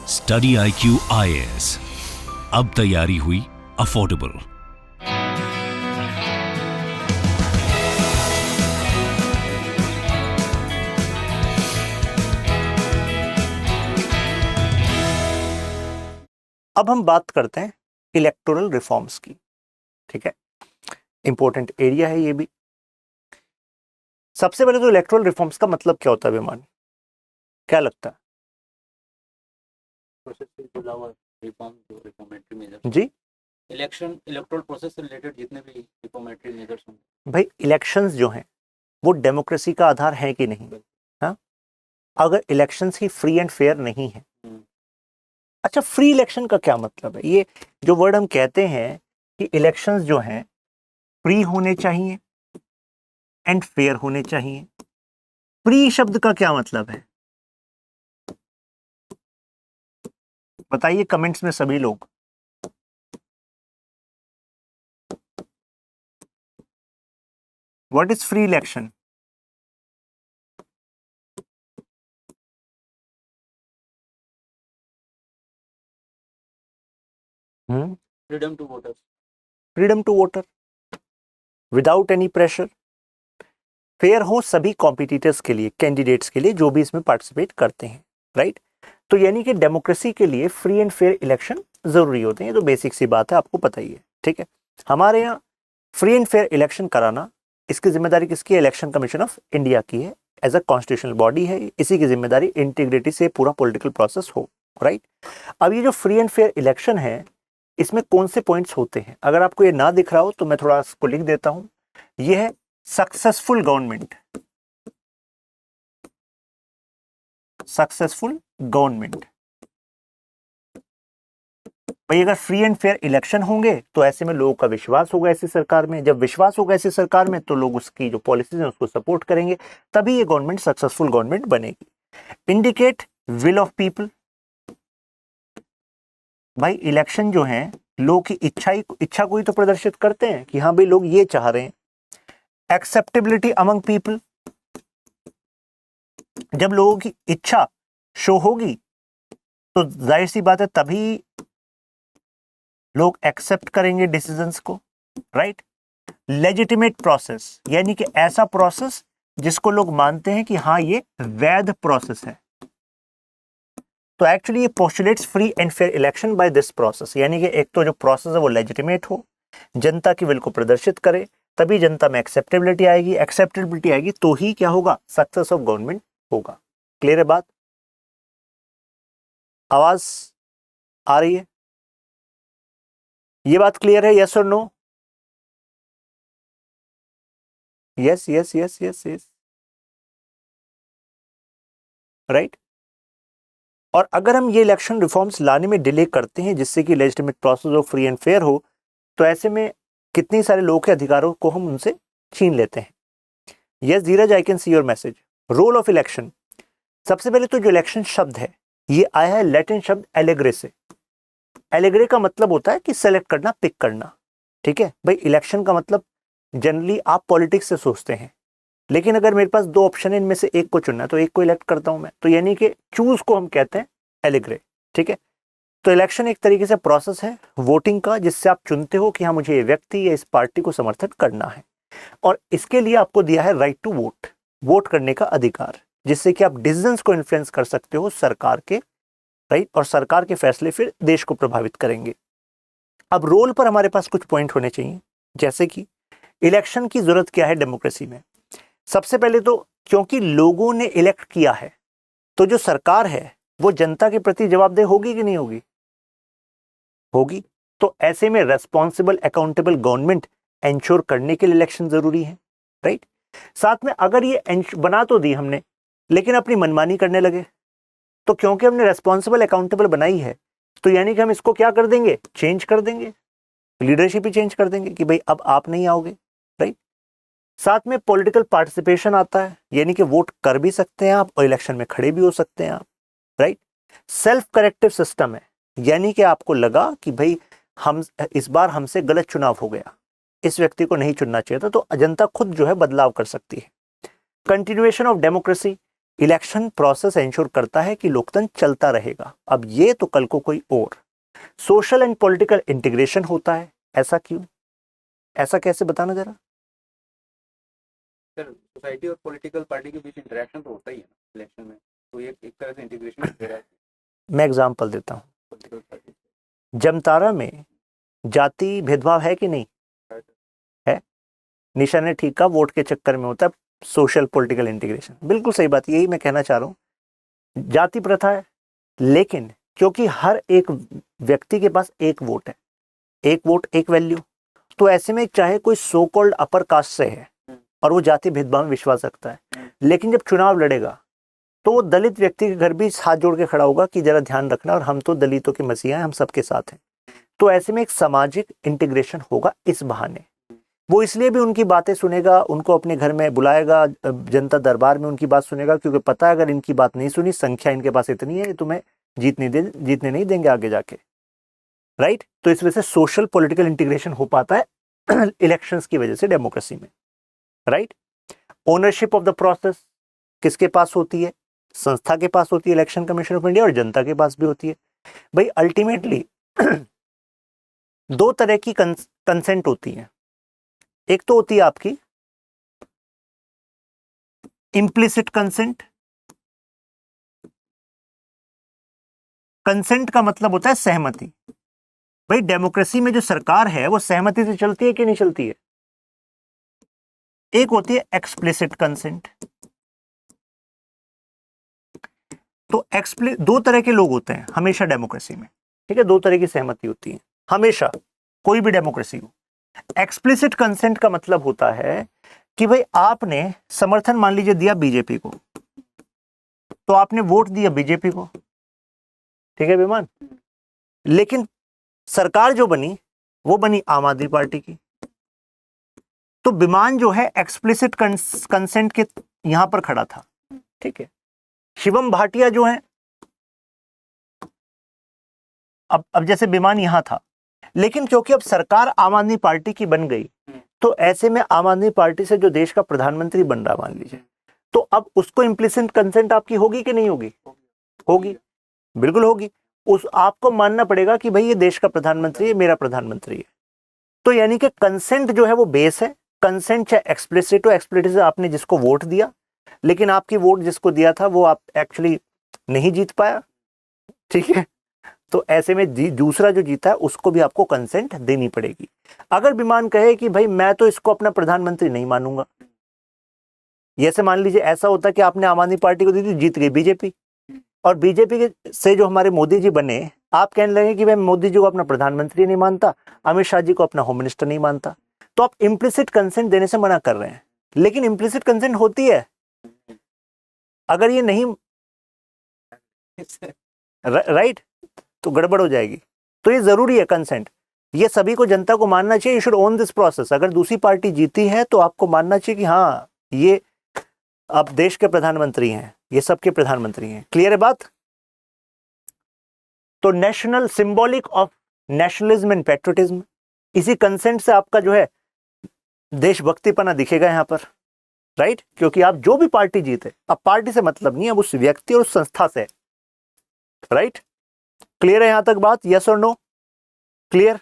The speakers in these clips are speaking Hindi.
स्टडी IQ IAS, अब तैयारी हुई अफोर्डेबल। अब हम बात करते हैं इलेक्टोरल रिफॉर्म्स की। ठीक है, इंपॉर्टेंट एरिया है ये भी। सबसे पहले तो इलेक्टोरल रिफॉर्म्स का मतलब क्या होता है विमान, क्या लगता है रिफॉर्मेटरी मेजर्स जी? इलेक्टोरल प्रोसेस से रिलेटेड जितने भी रिफॉर्मेटरी मेजर्स होंगे। भाई इलेक्शंस जो हैं वो डेमोक्रेसी का आधार है कि नहीं? हाँ, अगर elections he free and fair नहीं है, अच्छा फ्री इलेक्शन का क्या मतलब है? ये जो वर्ड हम कहते हैं कि इलेक्शंस जो हैं फ्री होने चाहिए एंड फेयर होने चाहिए, फ्री शब्द का क्या मतलब है बताइए कमेंट्स में सभी लोग। What is free election? Freedom to voters, freedom to voter without any pressure, fair हो सभी कॉम्पिटिटर्स के लिए, कैंडिडेट्स के लिए जो भी इसमें पार्टिसिपेट करते हैं, राइट? तो यानी कि डेमोक्रेसी के लिए फ्री एंड फेयर इलेक्शन जरूरी होते हैं, ये तो बेसिक सी बात है, आपको पता ही है। ठीक है, हमारे यहाँ फ्री एंड फेयर इलेक्शन कराना, इसकी जिम्मेदारी किसकी है? इलेक्शन कमीशन ऑफ इंडिया की है, एज अ कॉन्स्टिट्यूशनल बॉडी है, इसी की जिम्मेदारी इंटीग्रिटी से पूरा पॉलिटिकल प्रोसेस हो, राइट? अब ये जो फ्री एंड फेयर इलेक्शन है, इसमें कौन से पॉइंट्स होते हैं? अगर आपको ये ना दिख रहा हो तो मैं थोड़ा इसको लिख देता हूं। ये है सक्सेसफुल गवर्नमेंट, सक्सेसफुल गवर्नमेंट। भाई अगर फ्री एंड फेयर इलेक्शन होंगे तो ऐसे में लोगों का विश्वास होगा ऐसी सरकार में, जब विश्वास होगा ऐसी सरकार में तो लोग उसकी जो पॉलिसीज है उसको सपोर्ट करेंगे, तभी ये गवर्नमेंट सक्सेसफुल गवर्नमेंट बनेगी। इंडिकेट विल ऑफ पीपल, भाई इलेक्शन जो है लोग की इच्छा को ही तो प्रदर्शित करते हैं कि हाँ भाई लोग ये चाह रहे हैं। एक्सेप्टेबिलिटी अमंग पीपल, जब लोगों की इच्छा शो होगी तो जाहिर सी बात है तभी लोग एक्सेप्ट करेंगे डिसीजंस को, राइट? लेजिटिमेट प्रोसेस, यानी कि ऐसा प्रोसेस जिसको लोग मानते हैं कि हाँ ये वैध प्रोसेस है। तो एक्चुअली ये postulates free and fair election by this process, यानी कि एक तो जो प्रोसेस है वो लेजिटिमेट हो, जनता की विल को प्रदर्शित करे, तभी जनता में एक्सेप्टेबिलिटी आएगी, एक्सेप्टेबिलिटी आएगी तो ही क्या होगा? सक्सेस ऑफ गवर्नमेंट होगा। क्लियर है बात? आवाज आ रही है? ये बात क्लियर है? यस और no? Yes yes yes yes yes, right? और अगर हम ये इलेक्शन रिफॉर्म्स लाने में डिले करते हैं जिससे कि लेजिटिमेट प्रोसेस हो, फ्री एंड फेयर हो, तो ऐसे में कितनी सारे लोगों के अधिकारों को हम उनसे छीन लेते हैं। Yes Dheeraj, I can see your message. Role of election, सबसे पहले तो जो इलेक्शन शब्द है ये आया है लैटिन शब्द एलेग्रे से। एलेग्रे का मतलब होता है कि सेलेक्ट करना, पिक करना। ठीक है भाई, इलेक्शन का मतलब जनरली आप पॉलिटिक्स से सोचते हैं, लेकिन अगर मेरे पास दो ऑप्शन है, इनमें से एक को चुनना है तो एक को इलेक्ट करता हूं मैं, तो यानी कि चूज को हम कहते हैं एलेग्रे। ठीक है, तो इलेक्शन एक तरीके से प्रोसेस है वोटिंग का, जिससे आप चुनते हो कि हाँ मुझे ये व्यक्ति या इस पार्टी को समर्थन करना है, और इसके लिए आपको दिया है राइट टू वोट, वोट करने का अधिकार, जिससे कि आप डिसीजंस को इन्फ्लुएंस कर सकते हो सरकार के, राइट? और सरकार के फैसले फिर देश को प्रभावित करेंगे। अब रोल पर हमारे पास कुछ पॉइंट होने चाहिए, जैसे कि इलेक्शन की जरूरत क्या है डेमोक्रेसी में। सबसे पहले तो क्योंकि लोगों ने इलेक्ट किया है, तो जो सरकार है वो जनता के प्रति जवाबदेह होगी कि नहीं होगी? होगी। तो ऐसे में रेस्पॉन्सिबल अकाउंटेबल गवर्नमेंट एंश्योर करने के लिए इलेक्शन जरूरी है, राइट? साथ में अगर ये बना तो दी हमने, लेकिन अपनी मनमानी करने लगे, तो क्योंकि हमने रेस्पॉन्सिबल अकाउंटेबल बनाई है तो यानी कि हम इसको क्या कर देंगे? चेंज कर देंगे, लीडरशिप ही चेंज कर देंगे कि भाई अब आप नहीं आओगे, राइट? साथ में पॉलिटिकल पार्टिसिपेशन आता है, यानी कि वोट कर भी सकते हैं आप और इलेक्शन में खड़े भी हो सकते हैं आप, राइट? सेल्फ करेक्टिव सिस्टम है, यानी कि आपको लगा कि भाई हम इस बार हमसे गलत चुनाव हो गया, इस व्यक्ति को नहीं चुनना चाहिए था, तो जनता खुद जो है बदलाव कर सकती है। Continuation of democracy, election process ensure करता है कि लोकतंत्र चलता रहेगा। अब ये तो कल को कोई और सोशल एंड पॉलिटिकल इंटीग्रेशन होता है, ऐसा क्यों, ऐसा कैसे बताना जरा। सर सोसाइटी और पॉलिटिकल पार्टी के बीच इंटरेक्शन तो होता ही है ना इलेक्शन में, तो ये एक तरह से इंटीग्रेशन हो रहा है मैं एग्जांपल देता हूँ, पॉलिटिकल पार्टी। जमतारा में जाति भेदभाव है कि नहीं है, निशा ने ठीक कहा, वोट के चक्कर में होता है सोशल पॉलिटिकल इंटीग्रेशन, बिल्कुल सही बात, यही मैं कहना चाह रहा हूँ। जाति प्रथा है, लेकिन क्योंकि हर एक व्यक्ति के पास एक वोट है, एक वोट एक वैल्यू, तो ऐसे में चाहे कोई सो कॉल्ड अपर कास्ट से है और वो जाति भेदभाव में विश्वास रखता है, लेकिन जब चुनाव लड़ेगा तो वो दलित व्यक्ति के घर भी हाथ जोड़ के खड़ा होगा कि जरा ध्यान रखना और हम तो दलितों के मसीहा हैं, हम सबके साथ हैं। तो ऐसे में एक सामाजिक इंटीग्रेशन होगा इस बहाने। वो इसलिए भी उनकी बातें सुनेगा, उनको अपने घर में बुलाएगा, जनता दरबार में उनकी बात सुनेगा, क्योंकि पता है अगर इनकी बात नहीं सुनी, संख्या इनके पास इतनी है, तुम्हें जीतने नहीं देंगे आगे जाके, राइट। तो इस वजह से सोशल पॉलिटिकल इंटीग्रेशन हो पाता है इलेक्शंस की वजह से डेमोक्रेसी में, right. Ownership of the process किसके पास होती है, संस्था के पास होती है, इलेक्शन कमीशन ऑफ इंडिया, और जनता के पास भी होती है। भाई अल्टीमेटली दो तरह की कंसेंट होती है, एक तो होती है आपकी इम्प्लिसिट कंसेंट, कंसेंट का मतलब होता है सहमति। भाई डेमोक्रेसी में जो सरकार है वो सहमति से चलती है कि नहीं चलती है। एक होती है एक्सप्लिसिट कंसेंट। तो दो तरह के लोग होते हैं हमेशा डेमोक्रेसी में, ठीक है, दो तरह की सहमति होती है हमेशा, कोई भी डेमोक्रेसी हो। एक्सप्लिसिट कंसेंट का मतलब होता है कि भाई आपने समर्थन मान लीजिए दिया बीजेपी को, तो आपने वोट दिया बीजेपी को, ठीक है विमान, लेकिन सरकार जो बनी वो बनी आम आदमी पार्टी की। तो विमान जो है एक्सप्लिसिट कंसेंट के यहां पर खड़ा था, ठीक है। शिवम भाटिया जो है, अब जैसे विमान यहां था, लेकिन क्योंकि अब सरकार आम आदमी पार्टी की बन गई, तो ऐसे में आम आदमी पार्टी से जो देश का प्रधानमंत्री बन रहा मान लीजिए, तो अब उसको इम्प्लिसिट कंसेंट आपकी होगी कि नहीं होगी, होगी, बिल्कुल होगी। उस आपको मानना पड़ेगा कि भाई ये देश का प्रधानमंत्री है, मेरा प्रधानमंत्री है। तो यानी कि कंसेंट जो है वो बेस है। कंसेंट चाहे एक्सप्लिसिट हो, एक्सप्लिसिट आपने जिसको वोट दिया, लेकिन आपकी वोट जिसको दिया था वो आप एक्चुअली नहीं जीत पाया, ठीक है। तो ऐसे में दूसरा जो जीता है उसको भी आपको कंसेंट देनी पड़ेगी। अगर विमान कहे कि भाई मैं तो इसको अपना प्रधानमंत्री नहीं मानूंगा, जैसे मान लीजिए ऐसा होता कि आपने आम आदमी पार्टी को दी थी, जीत गई बीजेपी, और बीजेपी के से जो हमारे मोदी जी बने, आप कहने लगे कि भाई मोदी जी को अपना प्रधानमंत्री नहीं मानता, अमित शाह जी को अपना होम मिनिस्टर नहीं मानता, तो आप इम्प्लिसिट कंसेंट देने से मना कर रहे हैं। लेकिन इम्प्लिसिट कंसेंट होती है, अगर ये नहीं राइट तो गड़बड़ हो जाएगी। तो ये जरूरी है कंसेंट, ये सभी को, जनता को मानना चाहिए। You should own this process. अगर दूसरी पार्टी जीती है तो आपको मानना चाहिए कि हाँ ये अब देश के प्रधानमंत्री हैं, ये सबके प्रधानमंत्री हैं। क्लियर है बात। तो national symbolic of nationalism and patriotism, इसी कंसेंट से आपका जो है देशभक्तिपना दिखेगा यहां पर, राइट। क्योंकि आप जो भी पार्टी जीते, अब पार्टी से मतलब नहीं, अब उस व्यक्ति और उस संस्था से, राइट। क्लियर है यहां तक बात, यस और नो, क्लियर।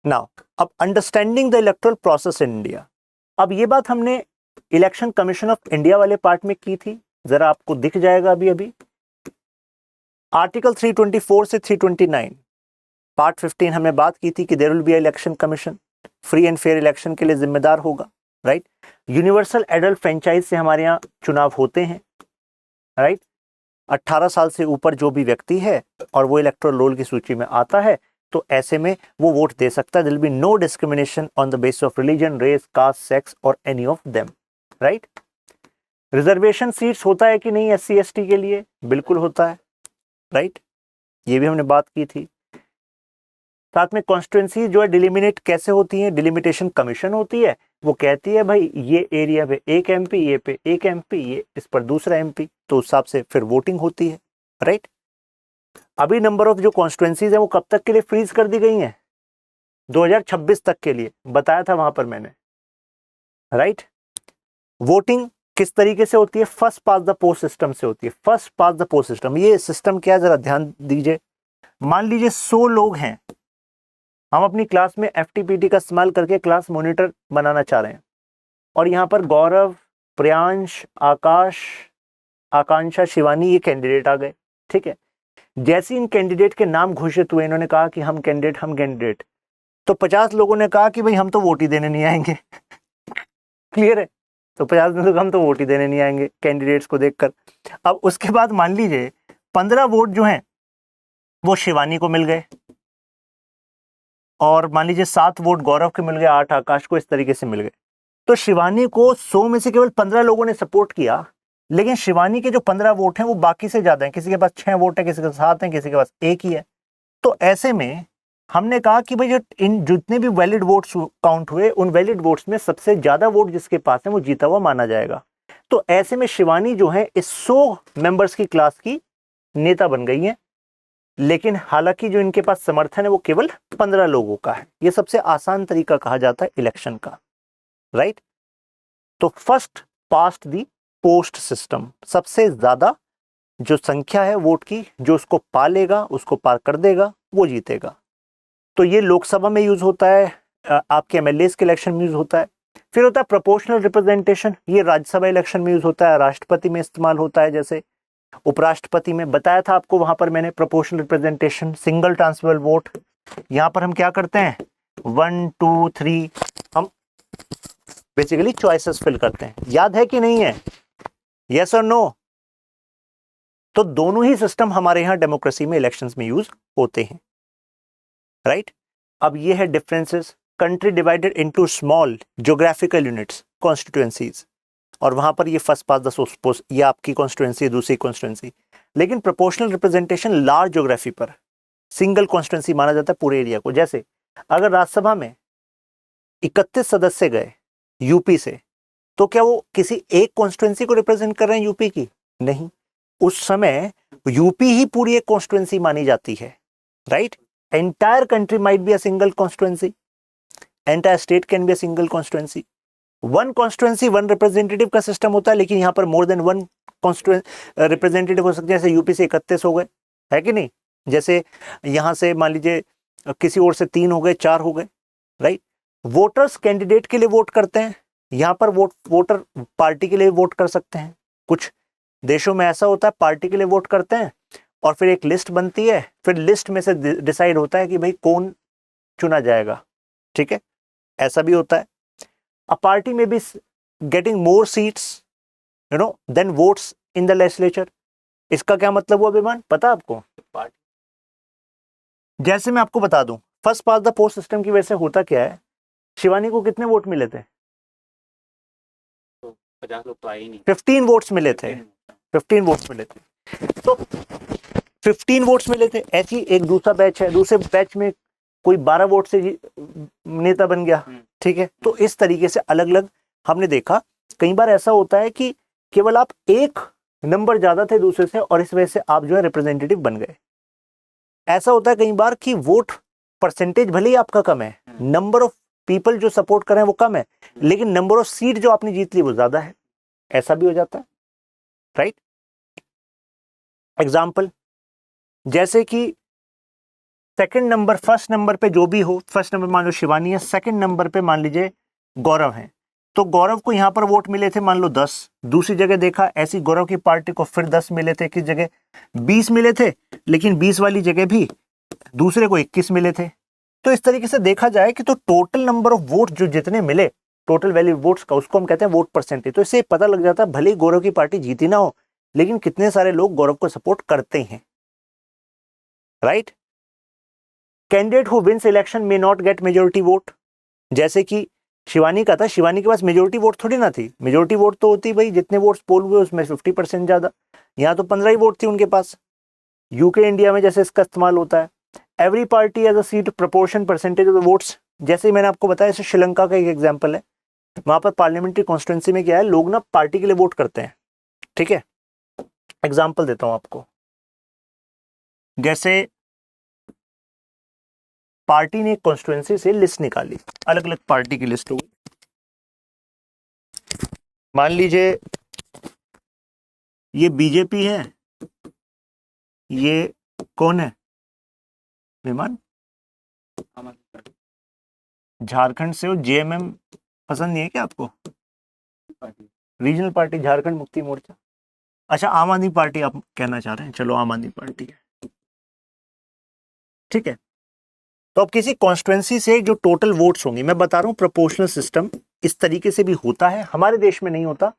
नाउ अब understanding the electoral process in India. अब ये बात हमने इलेक्शन कमीशन ऑफ इंडिया वाले पार्ट में की थी, जरा आपको दिख जाएगा अभी आर्टिकल 324 से 329 पार्ट 15 हमने बात की थी कि there will be election commission, free and fair election के लिए जिम्मेदार होगा, राइट। यूनिवर्सल एडल्ट फ्रेंचाइज से हमारे यहाँ चुनाव होते हैं, राइट। 18 साल से ऊपर जो भी व्यक्ति है और वो इलेक्टोरल रोल की सूची में आता है, तो ऐसे में वो वोट दे सकता है। There will be no discrimination on the basis of religion, race, caste, sex और any of them, right. Reservation seats होता है कि नहीं SC ST के लिए, बिल्कुल होता है, राइट। ये भी हमने बात की थी। साथ में कॉन्स्टिट्यूएंसी जो है डिलिमिनेट कैसे होती है, डिलिमिटेशन कमीशन होती है, वो कहती है भाई ये एरिया पे एक MP, ये पे एक MP, ये इस पर दूसरा MP, तो उस हिसाब से फिर वोटिंग होती है, राइट। अभी नंबर ऑफ जो कॉन्स्टिट्यूएंसीज है वो कब तक के लिए फ्रीज कर दी गई हैं, 2026 तक के लिए बताया था वहां पर मैंने, राइट। वोटिंग किस तरीके से होती है? First pass the post system से होती है। First pass the post system, ये सिस्टम क्या है जरा ध्यान दीजिए। मान लीजिए 100 लोग हैं, हम अपनी क्लास में FTPT का इस्तेमाल करके क्लास मॉनिटर बनाना चाह रहे हैं, और यहाँ पर गौरव, प्रियांश, आकाश, आकांक्षा, शिवानी ये कैंडिडेट आ गए, ठीक है। जैसे इन कैंडिडेट के नाम घोषित हुए, इन्होंने कहा कि हम कैंडिडेट, तो 50 लोगों ने कहा कि भाई हम तो वोट ही देने नहीं आएंगे। क्लियर है? तो 50 में तो हम तो वोट ही देने नहीं आएंगे कैंडिडेट्स को देखकर। अब उसके बाद मान लीजिए 15 वोट जो हैं वो शिवानी को मिल गए, और मान लीजिए 7 वोट गौरव के मिल गए, 8 आकाश को, इस तरीके से मिल गए। तो शिवानी को 100 में से केवल 15 लोगों ने सपोर्ट किया, लेकिन शिवानी के जो 15 वोट हैं वो बाकी से ज्यादा हैं। किसी के पास 6 वोट है, किसी के 7 हैं, किसी के पास 1 ही है। तो ऐसे में हमने कहा कि भाई जो इन जितने भी वैलिड वोट्स काउंट हुए, उन वैलिड वोट्स में सबसे ज्यादा वोट जिसके पास है वो जीता हुआ माना जाएगा। तो ऐसे में शिवानी जो है इस 100 मेंबर्स की क्लास की नेता बन गई है, लेकिन हालांकि जो इनके पास समर्थन है वो केवल 15 लोगों का है। ये सबसे आसान तरीका कहा जाता है इलेक्शन का, राइट। तो फर्स्ट पास्ट दी पोस्ट सिस्टम, सबसे ज्यादा जो संख्या है वोट की, जो उसको पालेगा, उसको पार कर देगा, वो जीतेगा। तो ये लोकसभा में यूज होता है, आपके MLAs के इलेक्शन में यूज होता है। फिर होता है प्रोपोर्शनल रिप्रेजेंटेशन, ये राज्यसभा इलेक्शन में यूज होता है, राष्ट्रपति में इस्तेमाल होता है, जैसे उपराष्ट्रपति में बताया था आपको वहां पर मैंने। Proportional representation, single transferable vote, यहां पर हम क्या करते हैं 1 2 3, हम बेसिकली चॉइसेस फिल करते हैं। याद है कि नहीं है? यस और नो? तो दोनों ही सिस्टम हमारे यहां डेमोक्रेसी में इलेक्शंस में यूज होते हैं, राइट। अब ये है differences. Country divided into small geographical units, constituencies, और वहां पर ये फर्स्ट पास द पोस्ट, ये आपकी कॉन्स्टिट्यूएंसी, दूसरी कॉन्स्टिट्यूएंसी। लेकिन प्रोपोर्शनल रिप्रेजेंटेशन लार्ज ज्योग्राफी पर सिंगल कॉन्स्टिट्यूएंसी माना जाता है पूरे एरिया को। जैसे अगर राज्यसभा में 31 सदस्य गए यूपी से, तो क्या वो किसी एक कॉन्स्टिट्यूएंसी को रिप्रेजेंट कर रहे हैं यूपी की? नहीं, उस समय यूपी ही पूरी एक कॉन्स्टिट्यूएंसी मानी जाती है, right. Entire country might be a single constituency, entire state can be a single constituency. One constituency one representative का सिस्टम होता है, लेकिन यहां पर मोर देन वन रिप्रेजेंटेटिव हो सकते हैं। जैसे यूपी से 31 हो गए, है कि नहीं? जैसे यहां से मान लीजिए किसी और से 3 हो गए, 4 हो गए, राइट। वोटर्स कैंडिडेट के लिए वोट करते हैं, यहां पर वोटर पार्टी के लिए वोट कर सकते हैं। कुछ देशों में ऐसा होता है पार्टी के लिए वोट करते हैं, और फिर एक लिस्ट बनती है, फिर लिस्ट में से डिसाइड होता है कि भाई कौन चुना जाएगा, ठीक है। ऐसा भी होता है। A party may be getting more seats than votes in the legislature. इसका क्या मतलब हुआ विमान, पता आपको? जैसे मैं आपको बता दूं, first pass the post system की वजह से होता क्या है, शिवानी को कितने वोट मिले थे? 50 लोग तो आए ही नहीं। 15 वोट्स मिले थे, 15 वोट्स मिले थे। तो 15 वोट्स मिले थे। ऐसी एक दूसरा बैच है, दूसरे बैच में कोई 12 वोट से नेता बन गया, ठीक है। तो इस तरीके से अलग अलग हमने देखा। कई बार ऐसा होता है कि केवल आप एक नंबर ज्यादा थे दूसरे से, और इस वजह से आप जो है रिप्रेजेंटेटिव बन गए। ऐसा होता है कई बार कि वोट परसेंटेज भले ही आपका कम है, नंबर ऑफ पीपल जो सपोर्ट कर रहे हैं वो कम है, लेकिन नंबर ऑफ सीट जो आपने जीत ली वो ज्यादा है। ऐसा भी हो जाता है, राइट। एग्जाम्पल, जैसे कि सेकंड नंबर, फर्स्ट नंबर पे जो भी हो, फर्स्ट नंबर मान लो शिवानी है, सेकंड नंबर पे मान लीजिए गौरव है। तो गौरव को यहां पर वोट मिले थे मान लो 10, दूसरी जगह देखा ऐसी गौरव की पार्टी को फिर 10 मिले थे, किस जगह 20 मिले थे, लेकिन 20 वाली जगह भी दूसरे को 21 मिले थे। तो इस तरीके से देखा जाए कि तो टोटल नंबर ऑफ वोट जो जितने मिले, टोटल वैल्यू वोट्स का, उसको हम कहते हैं वोट परसेंटेज। तो इससे पता लग जाता है भले ही गौरव की पार्टी जीती ना हो, लेकिन कितने सारे लोग गौरव को सपोर्ट करते हैं, right. Candidate who wins election may not get majority vote, जैसे कि शिवानी का था, शिवानी के पास मेजोरिटी वोट थोड़ी ना थी। मेजोरिटी वोट तो होती भाई जितने वोट्स पोल हुए उसमें 50% ज्यादा, यहाँ तो 15 ही वोट थी उनके पास। यूके इंडिया में जैसे इसका इस्तेमाल होता है, एवरी पार्टी एज a seat proportion percentage of the votes. जैसे मैंने आपको बताया, जैसे श्रीलंका का एक एग्जाम्पल है, वहां पर पार्लियामेंट्री कॉन्स्टिट्यूंसी में क्या है, लोग ना पार्टी के लिए वोट करते हैं, ठीक है। एग्जाम्पल देता हूं आपको, जैसे पार्टी ने एक कॉन्स्टिट्यूएंसी से लिस्ट निकाली, अलग अलग पार्टी की लिस्ट हो गई। मान लीजिए ये बीजेपी है, ये कौन है विमान, आम आदमी पार्टी झारखंड से हो, जेएमएम पसंद नहीं है क्या आपको? Party regional party Jharkhand Mukti Morcha, अच्छा आम आदमी पार्टी आप कहना चाह रहे हैं, चलो आम आदमी पार्टी है, ठीक है। तो अब किसी कॉन्स्टिट्यूएंसी से जो टोटल वोट्स होंगे, मैं बता रहा हूं प्रोपोर्शनल सिस्टम इस तरीके से भी होता है, हमारे देश में नहीं होता,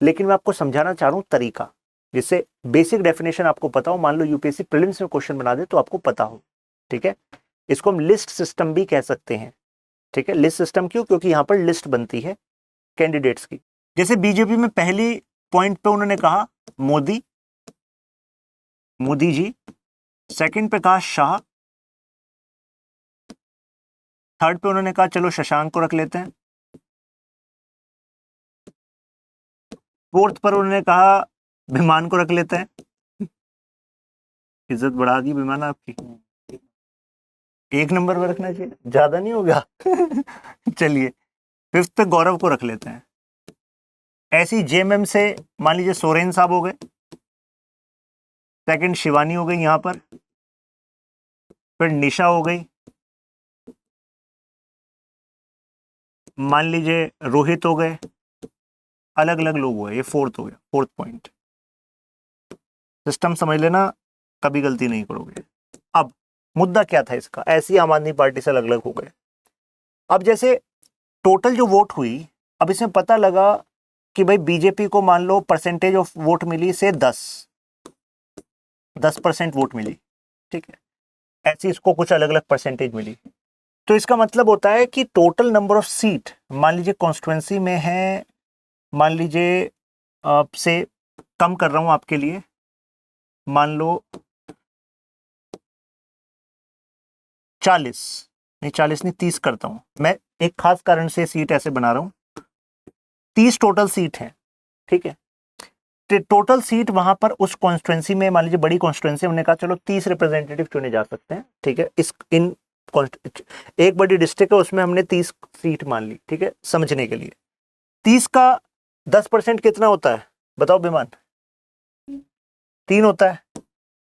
लेकिन मैं आपको समझाना चाह रहा हूं तरीका, जिससे बेसिक डेफिनेशन आपको पता हो। मान लो यूपीएससी प्रीलिम्स में क्वेश्चन बना दे तो आपको पता हो, ठीक है। इसको हम लिस्ट सिस्टम भी कह सकते हैं, ठीक है। लिस्ट सिस्टम क्यों? क्योंकि यहां पर लिस्ट बनती है कैंडिडेट्स की। जैसे बीजेपी में पहली पॉइंट पे उन्होंने कहा मोदी जी, सेकंड पे कहा शाह, थर्ड पे उन्होंने कहा चलो शशांक को रख लेते हैं, फोर्थ पर उन्होंने कहा विमान को रख लेते हैं। इज्जत बढ़ा दी विमान आपकी, एक नंबर पर रखना चाहिए, ज्यादा नहीं होगा। चलिए फिफ्थ पे गौरव को रख लेते हैं। ऐसी जेएमएम से मान लीजिए सोरेन साहब हो गए, सेकंड शिवानी हो गई यहां पर, फिर निशा हो गई, मान लीजिए रोहित हो गए, अलग अलग लोग हुए, ये फोर्थ हो गया, फोर्थ पॉइंट। सिस्टम समझ लेना, कभी गलती नहीं करोगे। अब मुद्दा क्या था इसका, ऐसी आम आदमी पार्टी से अलग अलग हो गए। अब जैसे टोटल जो वोट हुई, अब इसमें पता लगा कि भाई बीजेपी को मान लो परसेंटेज ऑफ वोट मिली से 10% वोट मिली, ठीक है। ऐसी इसको कुछ अलग अलग परसेंटेज मिली, तो इसका मतलब होता है कि टोटल नंबर ऑफ सीट, मान लीजिए कॉन्स्टिट्यूएंसी में है, मान लीजिए से कम कर रहा हूं आपके लिए, मान लो 40 नहीं 30 करता हूं मैं, एक खास कारण से सीट ऐसे बना रहा हूं, 30 टोटल सीट है, ठीक है। टोटल सीट वहां पर उस कॉन्स्टिट्यूएंसी में, मान लीजिए बड़ी कॉन्स्टिट्यूएंसी, हमने कहा चलो 30 रिप्रेजेंटेटिव चुने जा सकते हैं, ठीक है। एक बड़ी डिस्ट्रिक्ट है उसमें हमने 30 सीट मान ली, ठीक है, समझने के लिए। 30 का 10% कितना होता है बताओ विमान? 3 होता है।